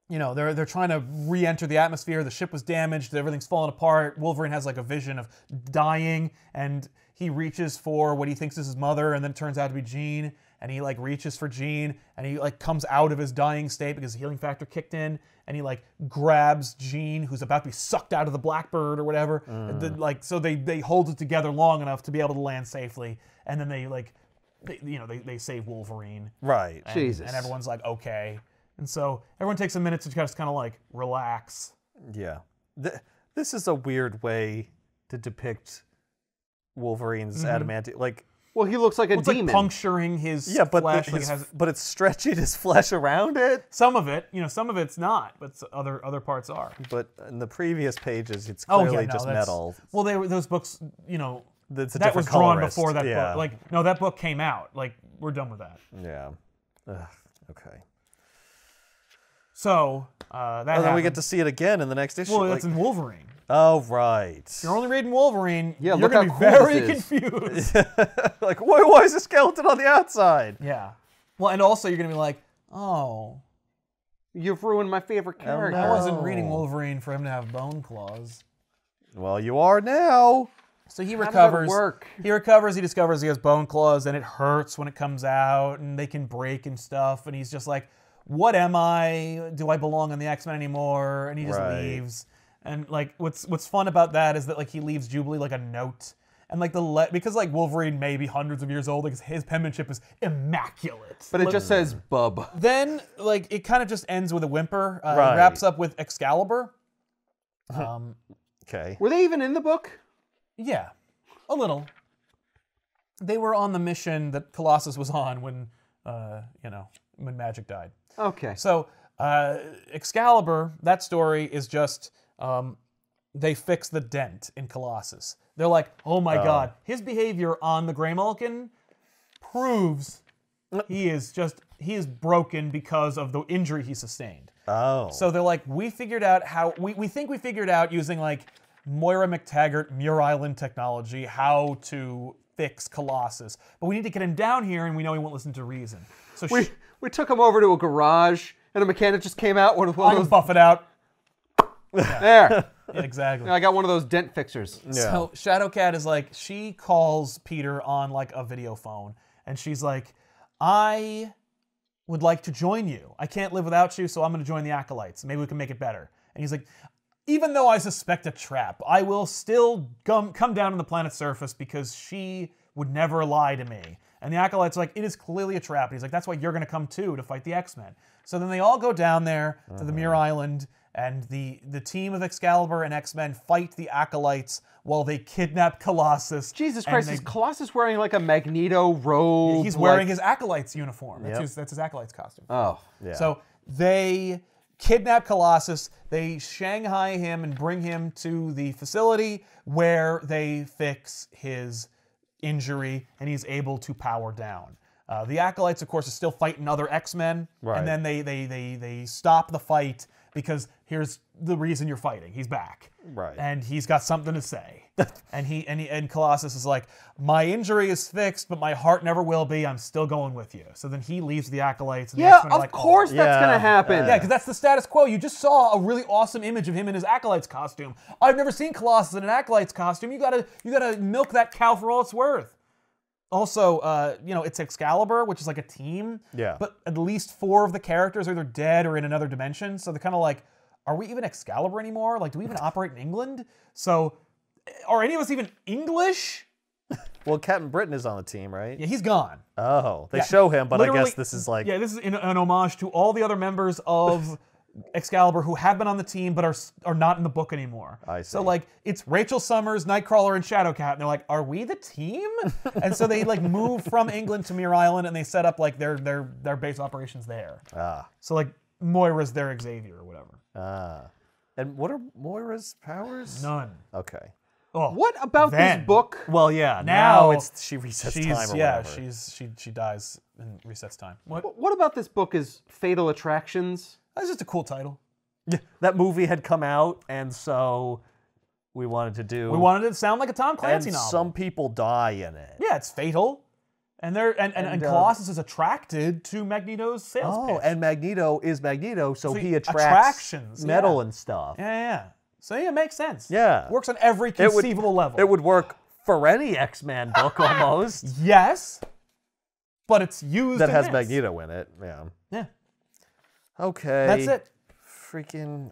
you know, they're trying to re-enter the atmosphere. The ship was damaged. Everything's falling apart. Wolverine has like a vision of dying, and he reaches for what he thinks is his mother, and then it turns out to be Jean. And he like reaches for Jean, and he like comes out of his dying state because the healing factor kicked in, and he like grabs Jean, who's about to be sucked out of the Blackbird or whatever. So they hold it together long enough to be able to land safely, and then they save Wolverine. Right. And, Jesus. And everyone's like, okay. And so everyone takes a minute to just kind of like relax. Yeah. This is a weird way to depict Wolverine's adamantium. Like, Well, he looks like a It's demon. like puncturing his yeah, but flesh. Like it has but it's stretching his flesh around it. some of it, some of it's not, but other parts are. But in the previous pages, it's Oh clearly yeah, no, just that's- metal. Well, those books, That's a that was different drawn colorist. before that Yeah. book. Like, no, that book came out. Like, we're done with that. Yeah. Ugh, okay. So that. And then we happened. get to see it again in the next issue. Well, like- that's in Wolverine. oh, right. If you're only reading Wolverine, Yeah, you're look gonna how be cool very this is. confused. Like, why is the skeleton on the outside? Yeah. Well, and also you're gonna be like, oh, You've ruined my favorite character. I wasn't Oh. reading Wolverine for him to have bone claws. Well, you are now. So he How does recovers. that work? He recovers. He discovers he has bone claws, and it hurts when it comes out, and they can break and stuff. And he's just like, "What am I? Do I belong on the X-Men anymore?" And he just Right. leaves. And like, what's fun about that is that like he leaves Jubilee like a note, and like because like Wolverine may be hundreds of years old, like his penmanship is immaculate. But it just says bub. Then like it kind of just ends with a whimper. Right. It wraps up with Excalibur. Okay. Were they even in the book? Yeah, a little. They were on the mission that Colossus was on when Magic died. Okay. So Excalibur, that story is just they fix the dent in Colossus. They're like, oh my God, his behavior on the Greymalkin proves he is broken because of the injury he sustained. Oh. So they're like, we figured out how we think we figured out using like Moira McTaggart Muir Island technology how to fix Colossus, but we need to get him down here, and we know he won't listen to reason. So We took him over to a garage, and a mechanic just came out with one I of can those. buff it out. There. Yeah, exactly. I got one of those dent fixers. So Shadowcat is like, she calls Peter on like a video phone, and she's like, I would like to join you. I can't live without you, so I'm going to join the Acolytes. Maybe we can make it better. And he's like, even though I suspect a trap, I will still come down to the planet's surface because she would never lie to me. And the Acolyte's like, it is clearly a trap. And he's like, that's why you're going to come too, to fight the X-Men. So then they all go down there to the Muir Island, and the team of Excalibur and X-Men fight the Acolytes while they kidnap Colossus. Jesus and Christ, is Colossus wearing like a Magneto robe? He's wearing his Acolyte's uniform. That's, Yep. that's his Acolyte's costume. Oh. Yeah. So they kidnap Colossus, they Shanghai him and bring him to the facility where they fix his injury and he's able to power down. The Acolytes, of course, are still fighting other X-Men, Right. and then they stop the fight because here's the reason you're fighting. He's back. Right. And he's got something to say. and Colossus is like, my injury is fixed, but my heart never will be. I'm still going with you. So then he leaves the Acolytes. And the Yeah, X-Men are of like, oh. course that's Yeah. going to happen. Yeah, because that's the status quo. You just saw a really awesome image of him in his Acolyte's costume. I've never seen Colossus in an Acolyte's costume. You gotta milk that cow for all it's worth. Also, it's Excalibur, which is like a team. Yeah. But at least 4 of the characters are either dead or in another dimension. So they're kind of like, are we even Excalibur anymore? Like, do we even operate in England? So, are any of us even English? Well, Captain Britain is on the team, right? Yeah, he's gone. Oh, they Yeah. show him, but I Literally- guess this is like... Yeah, this is an homage to all the other members of Excalibur who have been on the team but are not in the book anymore. I So see. like it's Rachel Summers, Nightcrawler, and Shadowcat, and they're like, "Are we the team?" And so they like move from England to Muir Island, and they set up like their base operations there. Ah. So like Moira's their Xavier or whatever. Ah. And what are Moira's powers? None. Okay. Oh, What about Then- this book? Well, yeah. Now she resets she's time or yeah, whatever. she dies and resets time. What? What about this book is Fatal Attractions? That's just a cool title. Yeah, that movie had come out, and so we wanted to do. We wanted it to sound like a Tom Clancy and novel. some people die in it. Yeah, it's fatal. And Colossus is attracted to Magneto's sales Oh, pitch. and Magneto is Magneto, so So he he- attracts attractions, metal yeah. and stuff. yeah. So yeah, it makes sense. Yeah. Works on every It would- conceivable level. It would work for any X-Men book almost Yes. But it's used that in has this. Magneto in it. Yeah. Yeah. Okay. That's it. Freaking.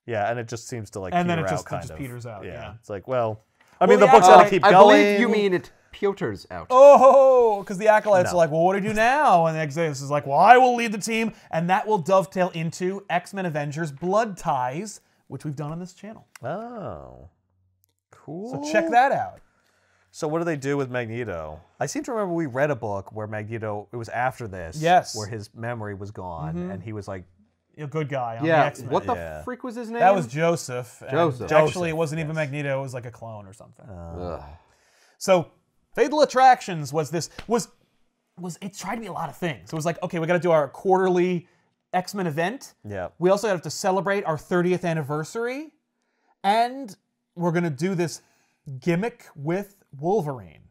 Yeah, and it just seems to like. And then peter it just- out, kind it just of. peters out, yeah. It's like, well, I mean, the the book's got to Acolyte- keep I going. believe you mean it peters out. Oh, because the Acolytes No. are like, well, what do we do now? And Exodus is like, well, I will lead the team. And that will dovetail into X-Men Avengers Blood Ties, which we've done on this channel. Oh. Cool. So check that out. So what do they do with Magneto? I seem to remember we read a book where Magneto, it was after this, Yes. where his memory was gone, and he was like, A good guy on the Yeah. X-Men. What the Yeah. freak was his name? That was Joseph. and Joseph. Actually, it Joseph, wasn't even Magneto. It was like a clone or something. Ugh. So, Fatal Attractions was it tried to be a lot of things. It was like, okay, we got to do our quarterly X-Men event. yeah. We also have to celebrate our 30th anniversary, and we're gonna do this gimmick with Wolverine.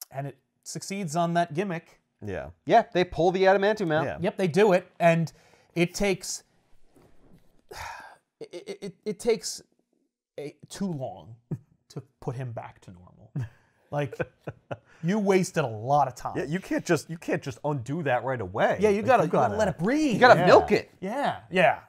And it succeeds on that gimmick. Yeah. Yeah, they pull the adamantium out. Yeah. Yep, they do it, and it takes it takes too long to put him back to normal. Like you wasted a lot of time. Yeah, you can't just undo that right away. Yeah, you Like, gotta let it breathe. You gotta Yeah. milk it. Yeah. Yeah,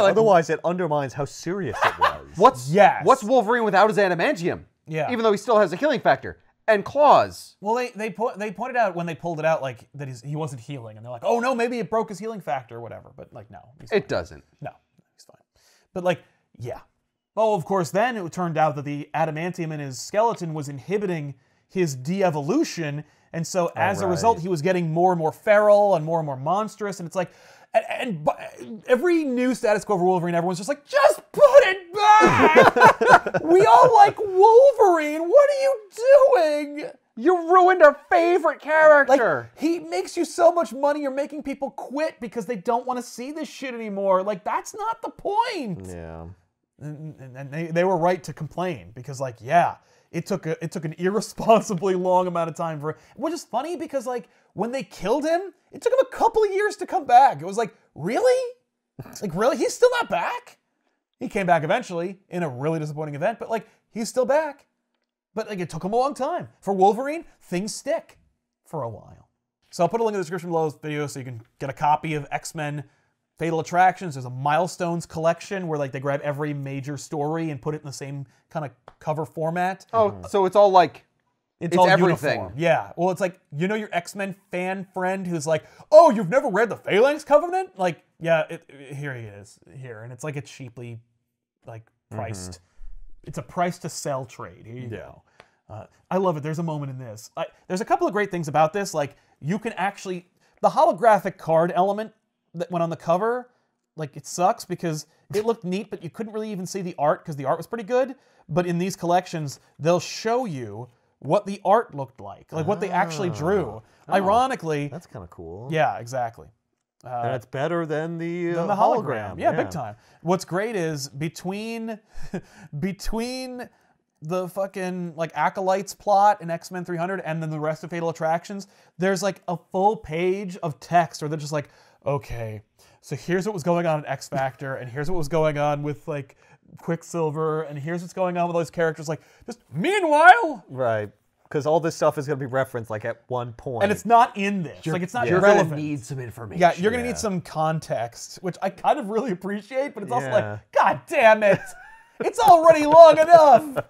like- otherwise it undermines how serious it was. Yes. What's Wolverine without his adamantium? Yeah. Even though he still has a healing factor and claws. Well, they pointed out when they pulled it out like that he wasn't healing, and they're like, oh no, maybe it broke his healing factor or whatever. But like, no, he's fine. It doesn't. No, he's fine. But like, yeah. Oh, of course. Then it turned out that the adamantium in his skeleton was inhibiting his de-evolution, and so as a result, right. he was getting more and more feral and more monstrous. And it's like, and every new status quo for Wolverine, everyone's just like, just put it back. We all like Wolverine. What are you doing? You ruined our favorite character. Like, he makes you so much money, you're making people quit because they don't want to see this shit anymore. Like, that's not the point. Yeah. And they were right to complain because, like, yeah, it took an irresponsibly long amount of time for, which is funny because, like, when they killed him, it took him a couple of years to come back. It was like, really? Like, really? He's still not back? He came back eventually in a really disappointing event, but like, he's still back. But like, it took him a long time. For Wolverine, things stick for a while. So I'll put a link in the description below this video so you can get a copy of X-Men Fatal Attractions. There's a Milestones collection where like they grab every major story and put it in the same kind of cover format. Oh, so it's all like it's all everything. uniform. Yeah. Well, it's like, you know, your X-Men fan friend who's like, oh, you've never read the Phalanx Covenant? Like, yeah, here he is. Here. And it's like a cheaply like priced. It's a price to sell trade. Here you go. I love it. There's a moment in this. There's a couple of great things about this. Like, you can actually, the holographic card element that went on the cover, like, it sucks because it looked neat, but you couldn't really even see the art because the art was pretty good. But in these collections, they'll show you what the art looked like what they actually drew. Ironically, That's kind of cool. yeah, exactly. That's better than the The hologram. Yeah, big time. What's great is between the fucking like Acolytes plot in X-Men 300 and then the rest of Fatal Attractions, there's like a full page of text where they're just like, okay, so here's what was going on in X Factor, and here's what was going on with like Quicksilver, and here's what's going on with those characters. Like, just meanwhile, Right. Because all this stuff is going to be referenced like at one point. and it's not in this. Like, it's not You're relevant. gonna need some information. Yeah, you're gonna need some context, which I kind of really appreciate, but it's also Yeah. like, God damn it, it's already long enough.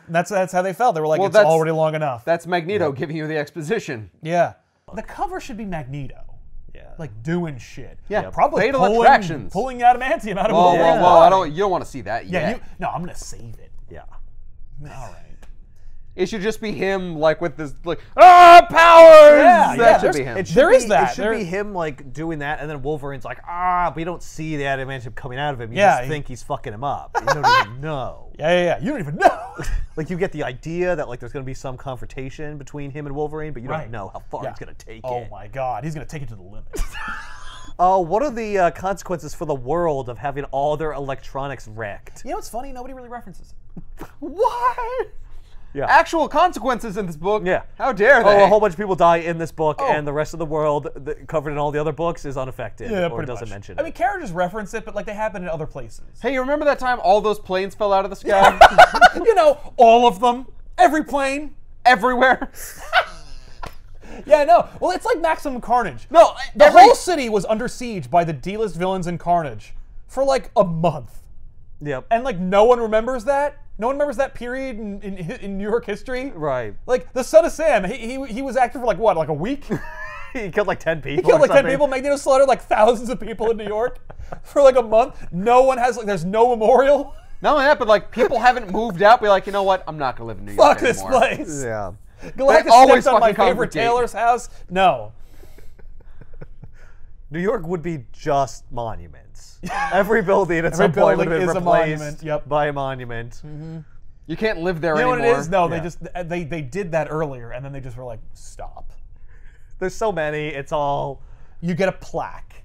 And that's how they felt. They were like, Well, it's that's- already long enough. That's Magneto giving you the exposition. Yeah. The cover should be Magneto, Yeah. like doing shit. Yeah, probably Fatal pulling Attractions. pulling adamantium out of Whoa, Wolverine's whoa, whoa! body. You don't want to see that Yeah, yet. no, I'm gonna save it. Yeah. All right. It should just be him, like with this, like powers. Yeah, that yeah, should be him. There is that. It should There- be him like doing that, and then Wolverine's like, but you don't see the adamantium coming out of him. You Yeah, just think he's fucking him up. You don't even know. Yeah. You don't even know. Like, you get the idea that like there's going to be some confrontation between him and Wolverine, but you Right. don't know how far Yeah. he's going to take Oh it. my God, he's gonna take it to the limit. What are the consequences for the world of having all their electronics wrecked? You know what's funny? Nobody really references it. What? Yeah. Actual consequences in this book? Yeah. How dare they? Oh, a whole bunch of people die in this book, Oh. and the rest of the world covered in all the other books is unaffected, Yeah, or pretty doesn't much. mention I it. mean, characters reference it, but like they happen in other places. Hey, you remember that time all those planes fell out of the sky? You know, all of them, every plane. Everywhere? Yeah, no. Well, it's like Maximum Carnage. No, The whole city was under siege by the D-list villains in Carnage for like a month. Yep. And like no one remembers that? No one remembers that period in New York history? Right. Like the Son of Sam, he was active for like what, like a week? He killed like 10 people. He killed or like 10 something. people. Magneto slaughtered like thousands of people in New York for like a month. No one has, like, there's no memorial. Not only that, but like people haven't moved out. Be like, you know what? I'm not gonna live in New York Fuck this anymore. place. Yeah. Galactus always stepped on my fucking favorite congregate. tailor's house. No. New York would be just monuments. Every building at Every some point would building have been is a replaced monument, yep. by a monument. You can't live there You know anymore. what it is? No, Yeah. they did that earlier, and then they just were like, stop. There's so many. It's all You get a plaque.